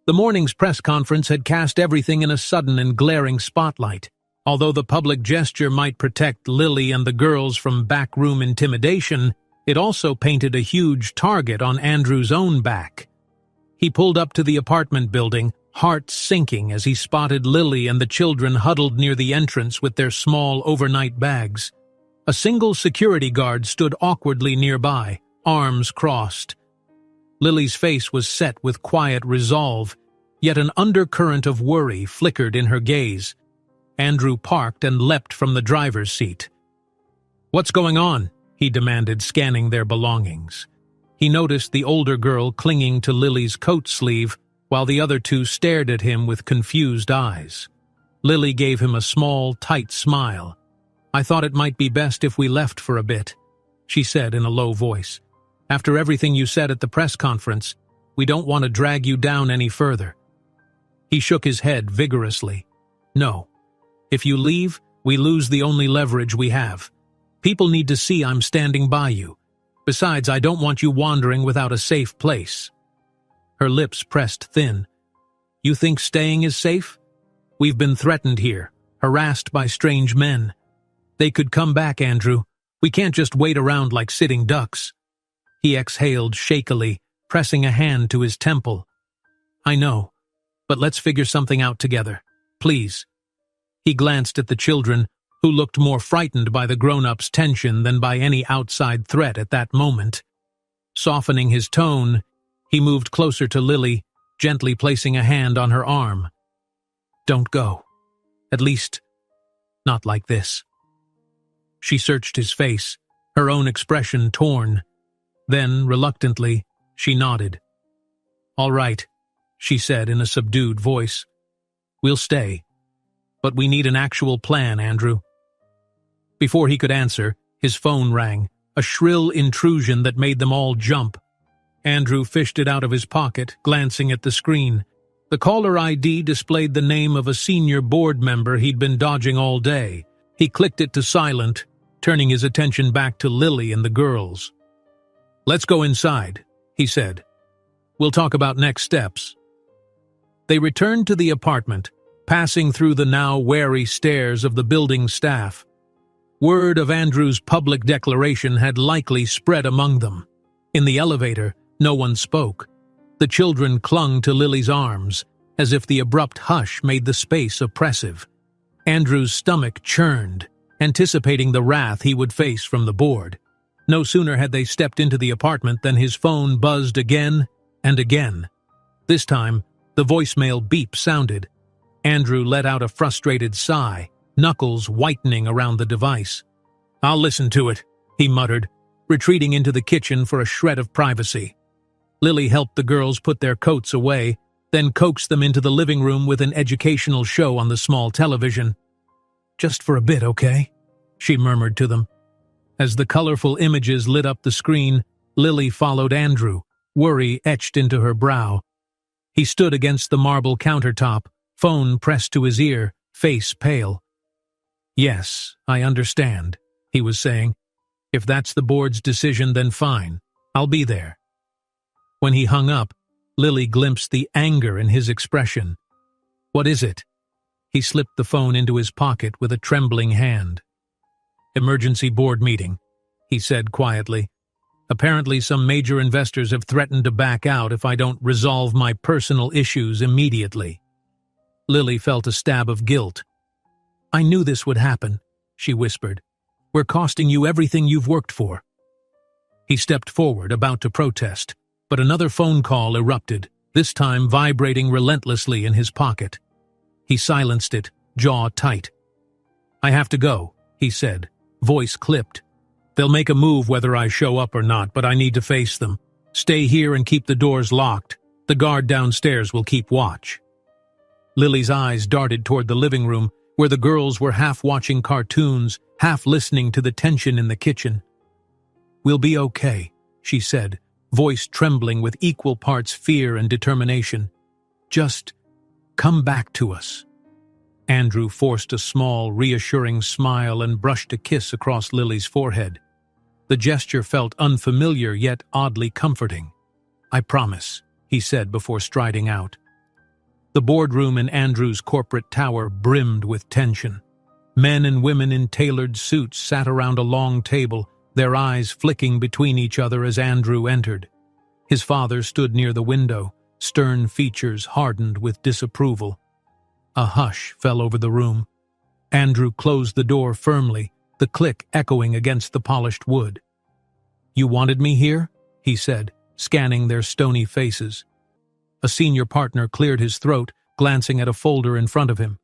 The morning's press conference had cast everything in a sudden and glaring spotlight. Although the public gesture might protect Lily and the girls from backroom intimidation, it also painted a huge target on Andrew's own back. He pulled up to the apartment building, heart sinking as he spotted Lily and the children huddled near the entrance with their small overnight bags. A single security guard stood awkwardly nearby, arms crossed. Lily's face was set with quiet resolve, yet an undercurrent of worry flickered in her gaze. Andrew parked and leapt from the driver's seat. "What's going on?" he demanded, scanning their belongings. He noticed the older girl clinging to Lily's coat sleeve, while the other two stared at him with confused eyes. Lily gave him a small, tight smile. "I thought it might be best if we left for a bit," she said in a low voice. "After everything you said at the press conference, we don't want to drag you down any further." He shook his head vigorously. "No. If you leave, we lose the only leverage we have. People need to see I'm standing by you. Besides, I don't want you wandering without a safe place." Her lips pressed thin. "You think staying is safe? We've been threatened here, harassed by strange men. They could come back, Andrew. We can't just wait around like sitting ducks." He exhaled shakily, pressing a hand to his temple. "I know, but let's figure something out together. Please." He glanced at the children, who looked more frightened by the grown-ups' tension than by any outside threat at that moment. Softening his tone, he moved closer to Lily, gently placing a hand on her arm. "Don't go. At least, not like this." She searched his face, her own expression torn. Then, reluctantly, she nodded. "All right," she said in a subdued voice. "We'll stay. But we need an actual plan, Andrew." Before he could answer, his phone rang, a shrill intrusion that made them all jump. Andrew fished it out of his pocket, glancing at the screen. The caller ID displayed the name of a senior board member he'd been dodging all day. He clicked it to silent, turning his attention back to Lily and the girls. "Let's go inside," he said. "We'll talk about next steps." They returned to the apartment, passing through the now wary stares of the building staff. Word of Andrew's public declaration had likely spread among them. In the elevator, no one spoke. The children clung to Lily's arms, as if the abrupt hush made the space oppressive. Andrew's stomach churned, anticipating the wrath he would face from the board. No sooner had they stepped into the apartment than his phone buzzed again and again. This time, the voicemail beep sounded. Andrew let out a frustrated sigh, knuckles whitening around the device. "I'll listen to it," he muttered, retreating into the kitchen for a shred of privacy. Lily helped the girls put their coats away, then coaxed them into the living room with an educational show on the small television. "Just for a bit, okay?" she murmured to them. As the colorful images lit up the screen, Lily followed Andrew, worry etched into her brow. He stood against the marble countertop, phone pressed to his ear, face pale. "Yes, I understand," he was saying. "If that's the board's decision, then fine. I'll be there." When he hung up, Lily glimpsed the anger in his expression. "What is it?" He slipped the phone into his pocket with a trembling hand. "Emergency board meeting," he said quietly. "Apparently some major investors have threatened to back out if I don't resolve my personal issues immediately." Lily felt a stab of guilt. "I knew this would happen," she whispered. "We're costing you everything you've worked for." He stepped forward, about to protest, but another phone call erupted, this time vibrating relentlessly in his pocket. He silenced it, jaw tight. "I have to go," he said, voice clipped. "They'll make a move whether I show up or not, but I need to face them. Stay here and keep the doors locked. The guard downstairs will keep watch." Lily's eyes darted toward the living room, where the girls were half watching cartoons, half listening to the tension in the kitchen. "We'll be okay," she said, voice trembling with equal parts fear and determination. "Just come back to us." Andrew forced a small, reassuring smile and brushed a kiss across Lily's forehead. The gesture felt unfamiliar yet oddly comforting. "I promise," he said before striding out. The boardroom in Andrew's corporate tower brimmed with tension. Men and women in tailored suits sat around a long table, their eyes flicking between each other as Andrew entered. His father stood near the window, stern features hardened with disapproval. A hush fell over the room. Andrew closed the door firmly, the click echoing against the polished wood. "You wanted me here?" he said, scanning their stony faces. A senior partner cleared his throat, glancing at a folder in front of him.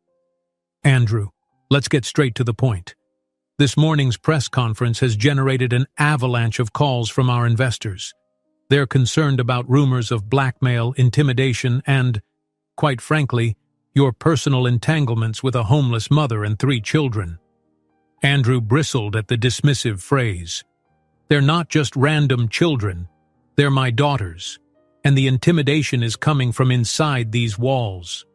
"Andrew, let's get straight to the point. This morning's press conference has generated an avalanche of calls from our investors. They're concerned about rumors of blackmail, intimidation, and, quite frankly, your personal entanglements with a homeless mother and 3 children." Andrew bristled at the dismissive phrase. "They're not just random children. They're my daughters, and the intimidation is coming from inside these walls."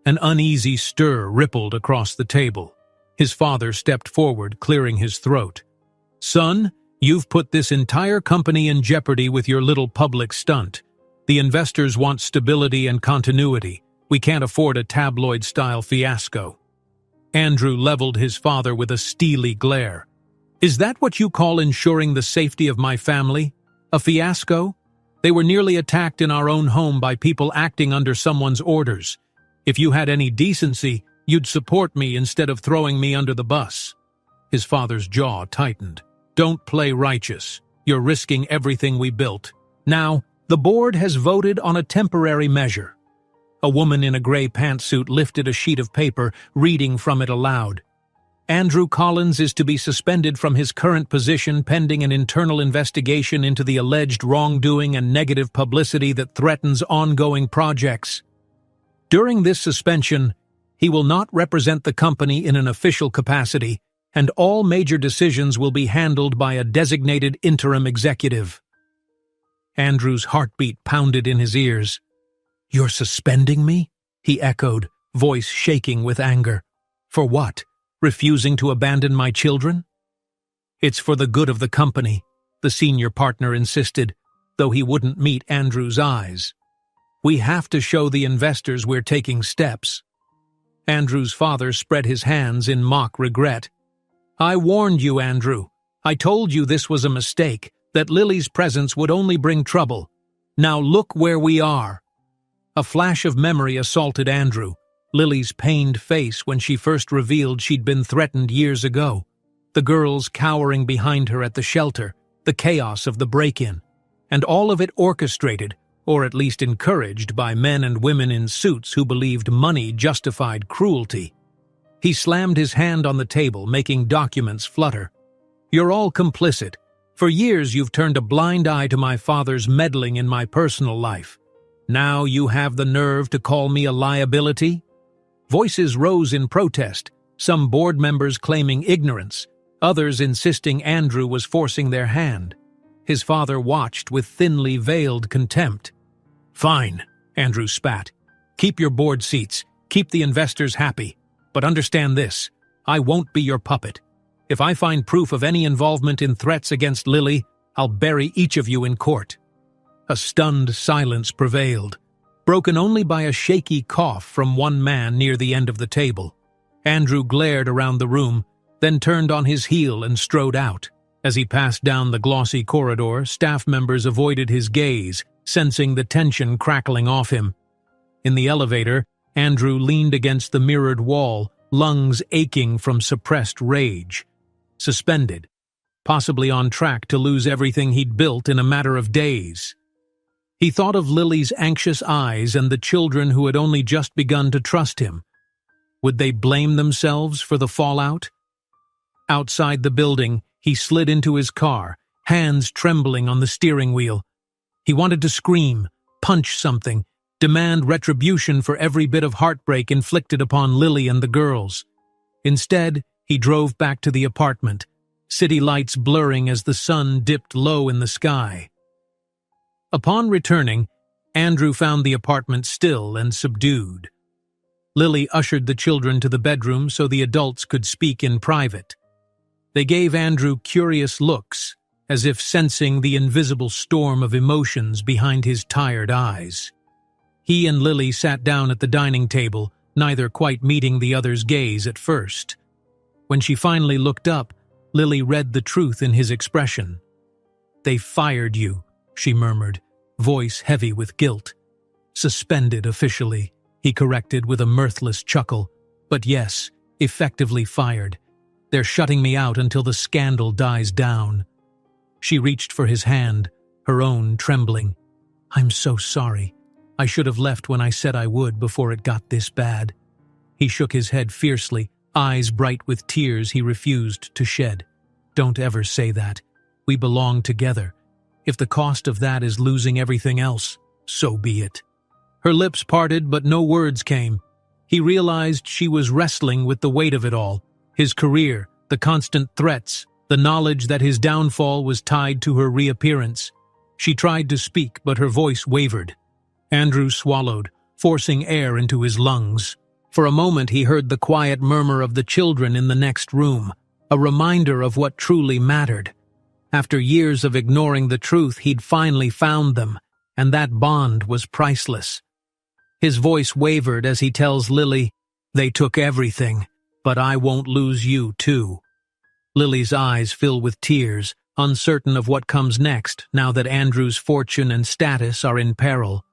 An uneasy stir rippled across the table. His father stepped forward, clearing his throat. "Son, you've put this entire company in jeopardy with your little public stunt. The investors want stability and continuity. We can't afford a tabloid-style fiasco." Andrew leveled his father with a steely glare. "Is that what you call ensuring the safety of my family? A fiasco? They were nearly attacked in our own home by people acting under someone's orders. If you had any decency, you'd support me instead of throwing me under the bus." His father's jaw tightened. "Don't play righteous. You're risking everything we built. Now, the board has voted on a temporary measure." A woman in a gray pantsuit lifted a sheet of paper, reading from it aloud. "Andrew Collins is to be suspended from his current position pending an internal investigation into the alleged wrongdoing and negative publicity that threatens ongoing projects. During this suspension, he will not represent the company in an official capacity, and all major decisions will be handled by a designated interim executive." Andrew's heartbeat pounded in his ears. "You're suspending me?" he echoed, voice shaking with anger. "For what? Refusing to abandon my children?" "It's for the good of the company," the senior partner insisted, though he wouldn't meet Andrew's eyes. "We have to show the investors we're taking steps." Andrew's father spread his hands in mock regret. "I warned you, Andrew. I told you this was a mistake, that Lily's presence would only bring trouble. Now look where we are." A flash of memory assaulted Andrew. Lily's pained face when she first revealed she'd been threatened years ago. The girls cowering behind her at the shelter, the chaos of the break-in, and all of it orchestrated, or at least encouraged, by men and women in suits who believed money justified cruelty. He slammed his hand on the table, making documents flutter. "You're all complicit. For years you've turned a blind eye to my father's meddling in my personal life. Now you have the nerve to call me a liability?" Voices rose in protest, some board members claiming ignorance, others insisting Andrew was forcing their hand. His father watched with thinly veiled contempt. "Fine," Andrew spat. "Keep your board seats, keep the investors happy. But understand this, I won't be your puppet. If I find proof of any involvement in threats against Lily, I'll bury each of you in court." A stunned silence prevailed. broken only by a shaky cough from one man near the end of the table. Andrew glared around the room, then turned on his heel and strode out. As he passed down the glossy corridor, staff members avoided his gaze, sensing the tension crackling off him. In the elevator, Andrew leaned against the mirrored wall, lungs aching from suppressed rage. Suspended, possibly on track to lose everything he'd built in a matter of days. He thought of Lily's anxious eyes and the children who had only just begun to trust him. Would they blame themselves for the fallout? Outside the building, he slid into his car, hands trembling on the steering wheel. He wanted to scream, punch something, demand retribution for every bit of heartbreak inflicted upon Lily and the girls. Instead, he drove back to the apartment, city lights blurring as the sun dipped low in the sky. Upon returning, Andrew found the apartment still and subdued. Lily ushered the children to the bedroom so the adults could speak in private. They gave Andrew curious looks, as if sensing the invisible storm of emotions behind his tired eyes. He and Lily sat down at the dining table, neither quite meeting the other's gaze at first. When she finally looked up, Lily read the truth in his expression. "They fired you," she murmured, voice heavy with guilt. "Suspended officially," he corrected with a mirthless chuckle. "But yes, effectively fired. They're shutting me out until the scandal dies down." She reached for his hand, her own trembling. "I'm so sorry. I should have left when I said I would before it got this bad." He shook his head fiercely, eyes bright with tears he refused to shed. "Don't ever say that. We belong together. If the cost of that is losing everything else, so be it." Her lips parted, but no words came. He realized she was wrestling with the weight of it all. His career, the constant threats, the knowledge that his downfall was tied to her reappearance. She tried to speak, but her voice wavered. Andrew swallowed, forcing air into his lungs. For a moment he heard the quiet murmur of the children in the next room, a reminder of what truly mattered. After years of ignoring the truth, he'd finally found them, and that bond was priceless. His voice wavered as he tells Lily, "They took everything, but I won't lose you too." Lily's eyes fill with tears, uncertain of what comes next now that Andrew's fortune and status are in peril.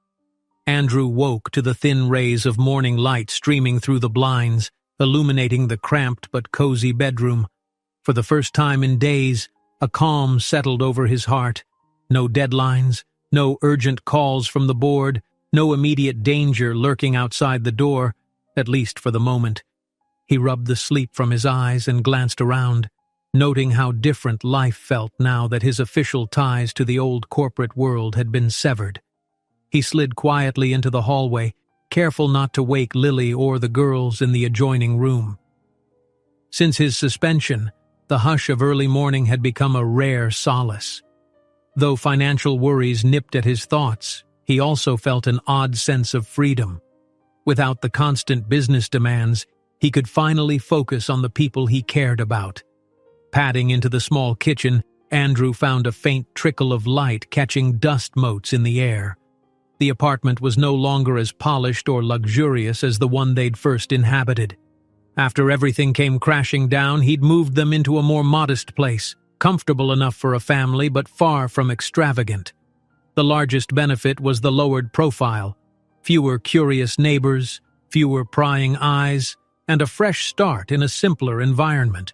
Andrew woke to the thin rays of morning light streaming through the blinds, illuminating the cramped but cozy bedroom. For the first time in days, a calm settled over his heart. No deadlines, no urgent calls from the board, no immediate danger lurking outside the door, at least for the moment. He rubbed the sleep from his eyes and glanced around, noting how different life felt now that his official ties to the old corporate world had been severed. He slid quietly into the hallway, careful not to wake Lily or the girls in the adjoining room. Since his suspension, the hush of early morning had become a rare solace. Though financial worries nipped at his thoughts, he also felt an odd sense of freedom. Without the constant business demands, he could finally focus on the people he cared about. Padding into the small kitchen, Andrew found a faint trickle of light catching dust motes in the air. The apartment was no longer as polished or luxurious as the one they'd first inhabited. After everything came crashing down, he'd moved them into a more modest place, comfortable enough for a family but far from extravagant. The largest benefit was the lowered profile, fewer curious neighbors, fewer prying eyes, and a fresh start in a simpler environment.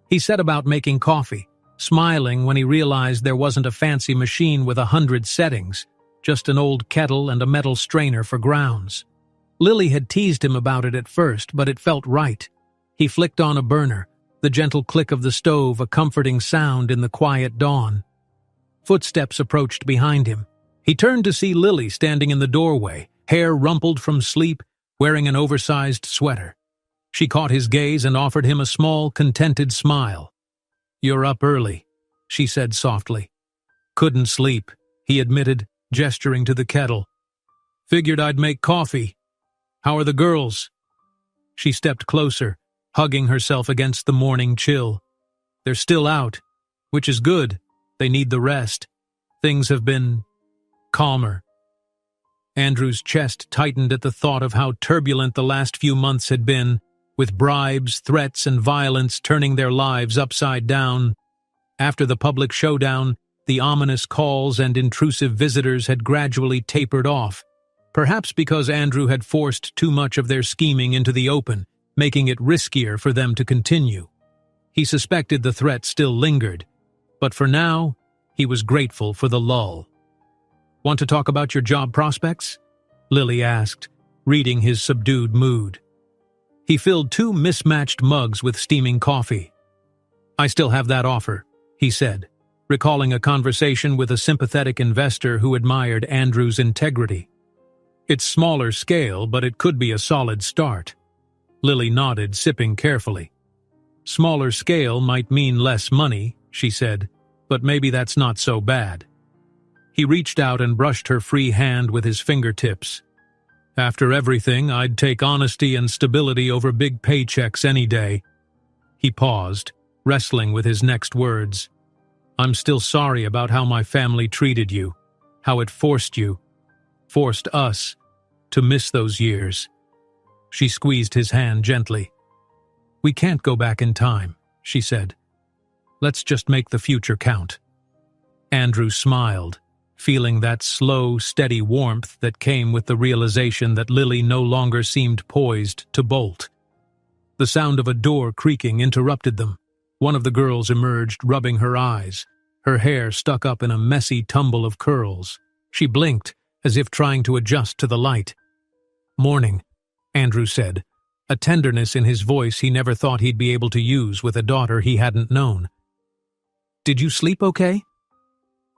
He set about making coffee, smiling when he realized there wasn't a fancy machine with 100 settings, just an old kettle and a metal strainer for grounds. Lily had teased him about it at first, but it felt right. He flicked on a burner, the gentle click of the stove a comforting sound in the quiet dawn. Footsteps approached behind him. He turned to see Lily standing in the doorway, hair rumpled from sleep, wearing an oversized sweater. She caught his gaze and offered him a small, contented smile. "You're up early," she said softly. "Couldn't sleep," he admitted, gesturing to the kettle. "Figured I'd make coffee. How are the girls?" She stepped closer, hugging herself against the morning chill. "They're still out, which is good. They need the rest. Things have been calmer." Andrew's chest tightened at the thought of how turbulent the last few months had been, with bribes, threats, and violence turning their lives upside down. After the public showdown, the ominous calls and intrusive visitors had gradually tapered off, perhaps because Andrew had forced too much of their scheming into the open, making it riskier for them to continue. He suspected the threat still lingered, but for now, he was grateful for the lull. "Want to talk about your job prospects?" Lily asked, reading his subdued mood. He filled 2 mismatched mugs with steaming coffee. "I still have that offer," he said, recalling a conversation with a sympathetic investor who admired Andrew's integrity. "It's smaller scale, but it could be a solid start." Lily nodded, sipping carefully. "Smaller scale might mean less money," she said, "but maybe that's not so bad." He reached out and brushed her free hand with his fingertips. "After everything, I'd take honesty and stability over big paychecks any day." He paused, wrestling with his next words. "I'm still sorry about how my family treated you, how it forced us, to miss those years." She squeezed his hand gently. "We can't go back in time," she said. "Let's just make the future count." Andrew smiled, feeling that slow, steady warmth that came with the realization that Lily no longer seemed poised to bolt. The sound of a door creaking interrupted them. One of the girls emerged, rubbing her eyes, her hair stuck up in a messy tumble of curls. She blinked, as if trying to adjust to the light. "Morning," Andrew said, a tenderness in his voice he never thought he'd be able to use with a daughter he hadn't known. "Did you sleep okay?"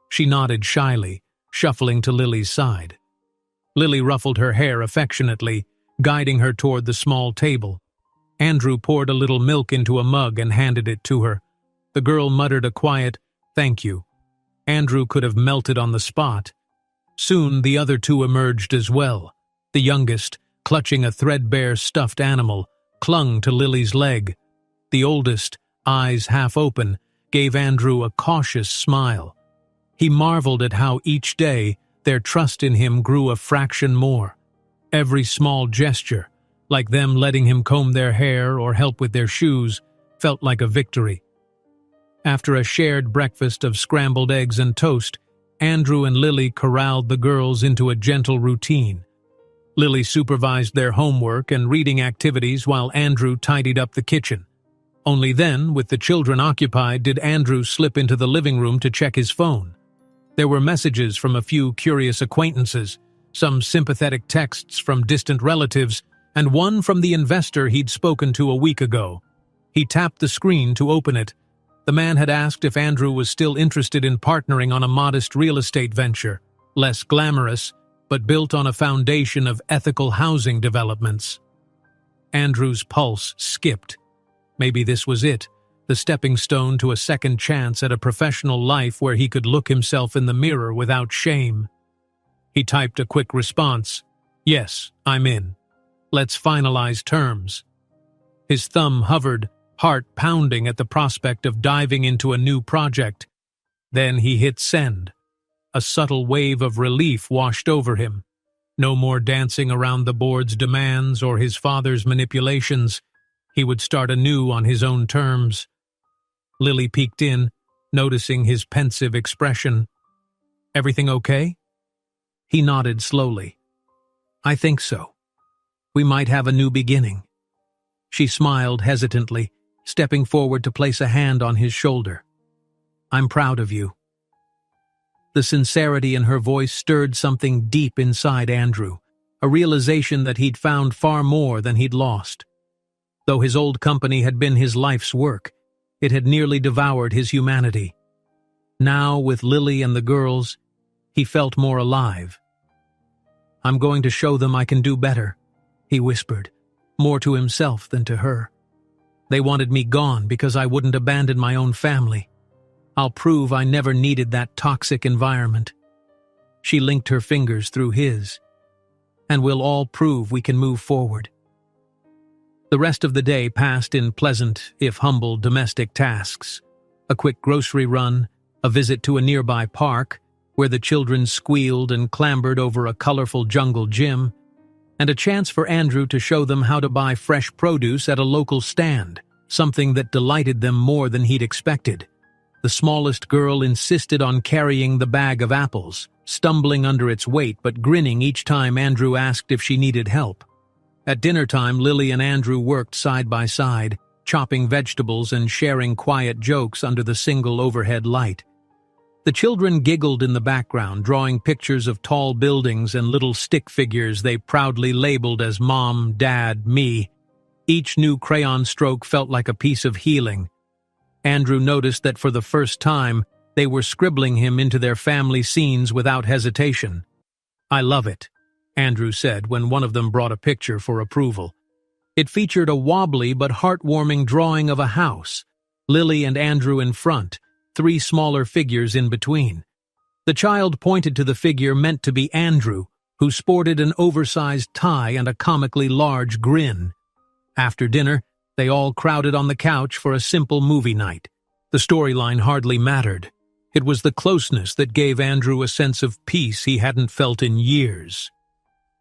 She nodded shyly, shuffling to Lily's side. Lily ruffled her hair affectionately, guiding her toward the small table. Andrew poured a little milk into a mug and handed it to her. The girl muttered a quiet, "Thank you." Andrew could have melted on the spot. Soon the other 2 emerged as well. The youngest, clutching a threadbare stuffed animal, clung to Lily's leg. The oldest, eyes half open, gave Andrew a cautious smile. He marveled at how each day their trust in him grew a fraction more. Every small gesture, like them letting him comb their hair or help with their shoes, felt like a victory. After a shared breakfast of scrambled eggs and toast, Andrew and Lily corralled the girls into a gentle routine. Lily supervised their homework and reading activities while Andrew tidied up the kitchen. Only then, with the children occupied, did Andrew slip into the living room to check his phone. There were messages from a few curious acquaintances, some sympathetic texts from distant relatives, and one from the investor he'd spoken to a week ago. He tapped the screen to open it. The man had asked if Andrew was still interested in partnering on a modest real estate venture, less glamorous, but built on a foundation of ethical housing developments. Andrew's pulse skipped. Maybe this was it, the stepping stone to a second chance at a professional life where he could look himself in the mirror without shame. He typed a quick response. "Yes, I'm in. Let's finalize terms." His thumb hovered, heart pounding at the prospect of diving into a new project. Then he hit send. A subtle wave of relief washed over him. No more dancing around the board's demands or his father's manipulations. He would start anew on his own terms. Lily peeked in, noticing his pensive expression. "Everything okay?" He nodded slowly. "I think so. We might have a new beginning." She smiled hesitantly, stepping forward to place a hand on his shoulder. "I'm proud of you." The sincerity in her voice stirred something deep inside Andrew, a realization that he'd found far more than he'd lost. Though his old company had been his life's work, it had nearly devoured his humanity. Now, with Lily and the girls, he felt more alive. "I'm going to show them I can do better," he whispered, more to himself than to her. "They wanted me gone because I wouldn't abandon my own family. I'll prove I never needed that toxic environment." She linked her fingers through his. "And we'll all prove we can move forward." The rest of the day passed in pleasant, if humble, domestic tasks. A quick grocery run, a visit to a nearby park, where the children squealed and clambered over a colorful jungle gym, and a chance for Andrew to show them how to buy fresh produce at a local stand, something that delighted them more than he'd expected. The smallest girl insisted on carrying the bag of apples, stumbling under its weight but grinning each time Andrew asked if she needed help. At dinner time, Lily and Andrew worked side by side, chopping vegetables and sharing quiet jokes under the single overhead light. The children giggled in the background, drawing pictures of tall buildings and little stick figures they proudly labeled as Mom, Dad, Me. Each new crayon stroke felt like a piece of healing. Andrew noticed that for the first time, they were scribbling him into their family scenes without hesitation. "I love it," Andrew said when one of them brought a picture for approval. It featured a wobbly but heartwarming drawing of a house, Lily and Andrew in front, 3 smaller figures in between. The child pointed to the figure meant to be Andrew, who sported an oversized tie and a comically large grin. After dinner, they all crowded on the couch for a simple movie night. The storyline hardly mattered. It was the closeness that gave Andrew a sense of peace he hadn't felt in years.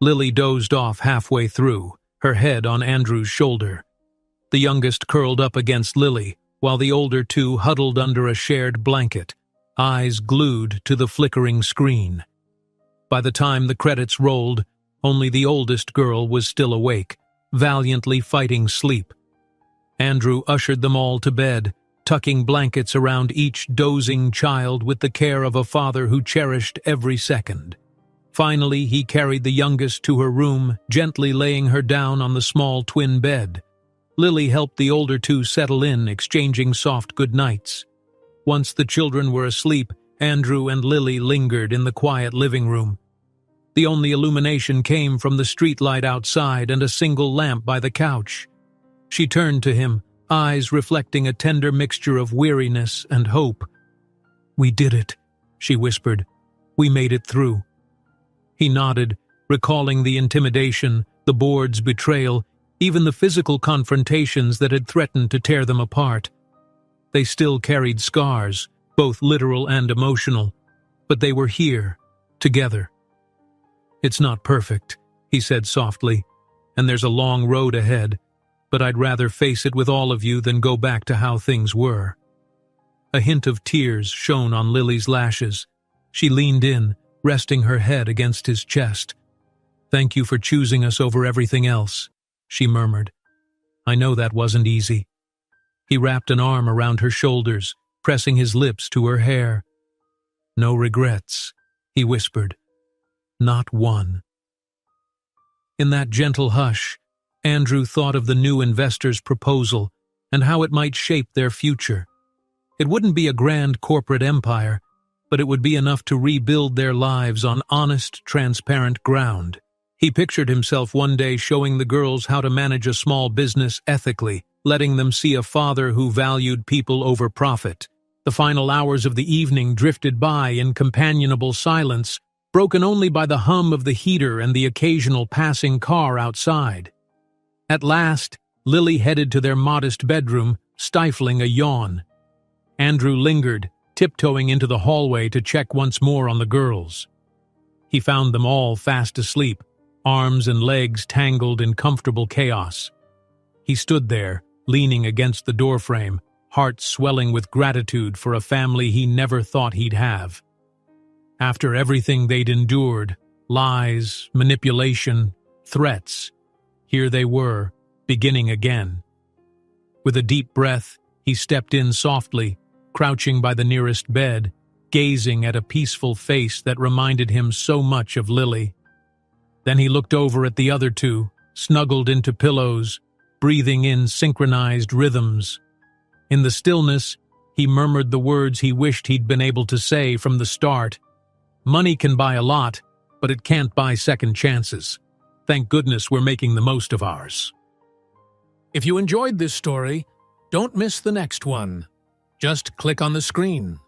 Lily dozed off halfway through, her head on Andrew's shoulder. The youngest curled up against Lily, while the older two huddled under a shared blanket, eyes glued to the flickering screen. By the time the credits rolled, only the oldest girl was still awake, valiantly fighting sleep. Andrew ushered them all to bed, tucking blankets around each dozing child with the care of a father who cherished every second. Finally, he carried the youngest to her room, gently laying her down on the small twin bed. Lily helped the older two settle in, exchanging soft goodnights. Once the children were asleep, Andrew and Lily lingered in the quiet living room. The only illumination came from the streetlight outside and a single lamp by the couch. She turned to him, eyes reflecting a tender mixture of weariness and hope. "We did it," she whispered. "We made it through." He nodded, recalling the intimidation, the board's betrayal, even the physical confrontations that had threatened to tear them apart. They still carried scars, both literal and emotional, but they were here, together. "It's not perfect," he said softly, "and there's a long road ahead, but I'd rather face it with all of you than go back to how things were." A hint of tears shone on Lily's lashes. She leaned in, resting her head against his chest. "Thank you for choosing us over everything else," she murmured. "I know that wasn't easy." He wrapped an arm around her shoulders, pressing his lips to her hair. "No regrets," he whispered. "Not one." In that gentle hush, Andrew thought of the new investor's proposal and how it might shape their future. It wouldn't be a grand corporate empire, but it would be enough to rebuild their lives on honest, transparent ground. He pictured himself one day showing the girls how to manage a small business ethically, letting them see a father who valued people over profit. The final hours of the evening drifted by in companionable silence, broken only by the hum of the heater and the occasional passing car outside. At last, Lily headed to their modest bedroom, stifling a yawn. Andrew lingered, tiptoeing into the hallway to check once more on the girls. He found them all fast asleep, arms and legs tangled in comfortable chaos. He stood there, leaning against the doorframe, heart swelling with gratitude for a family he never thought he'd have. After everything they'd endured, lies, manipulation, threats, here they were, beginning again. With a deep breath, he stepped in softly, crouching by the nearest bed, gazing at a peaceful face that reminded him so much of Lily. Then he looked over at the other two, snuggled into pillows, breathing in synchronized rhythms. In the stillness, he murmured the words he wished he'd been able to say from the start. "Money can buy a lot, but it can't buy second chances. Thank goodness we're making the most of ours." If you enjoyed this story, don't miss the next one. Just click on the screen.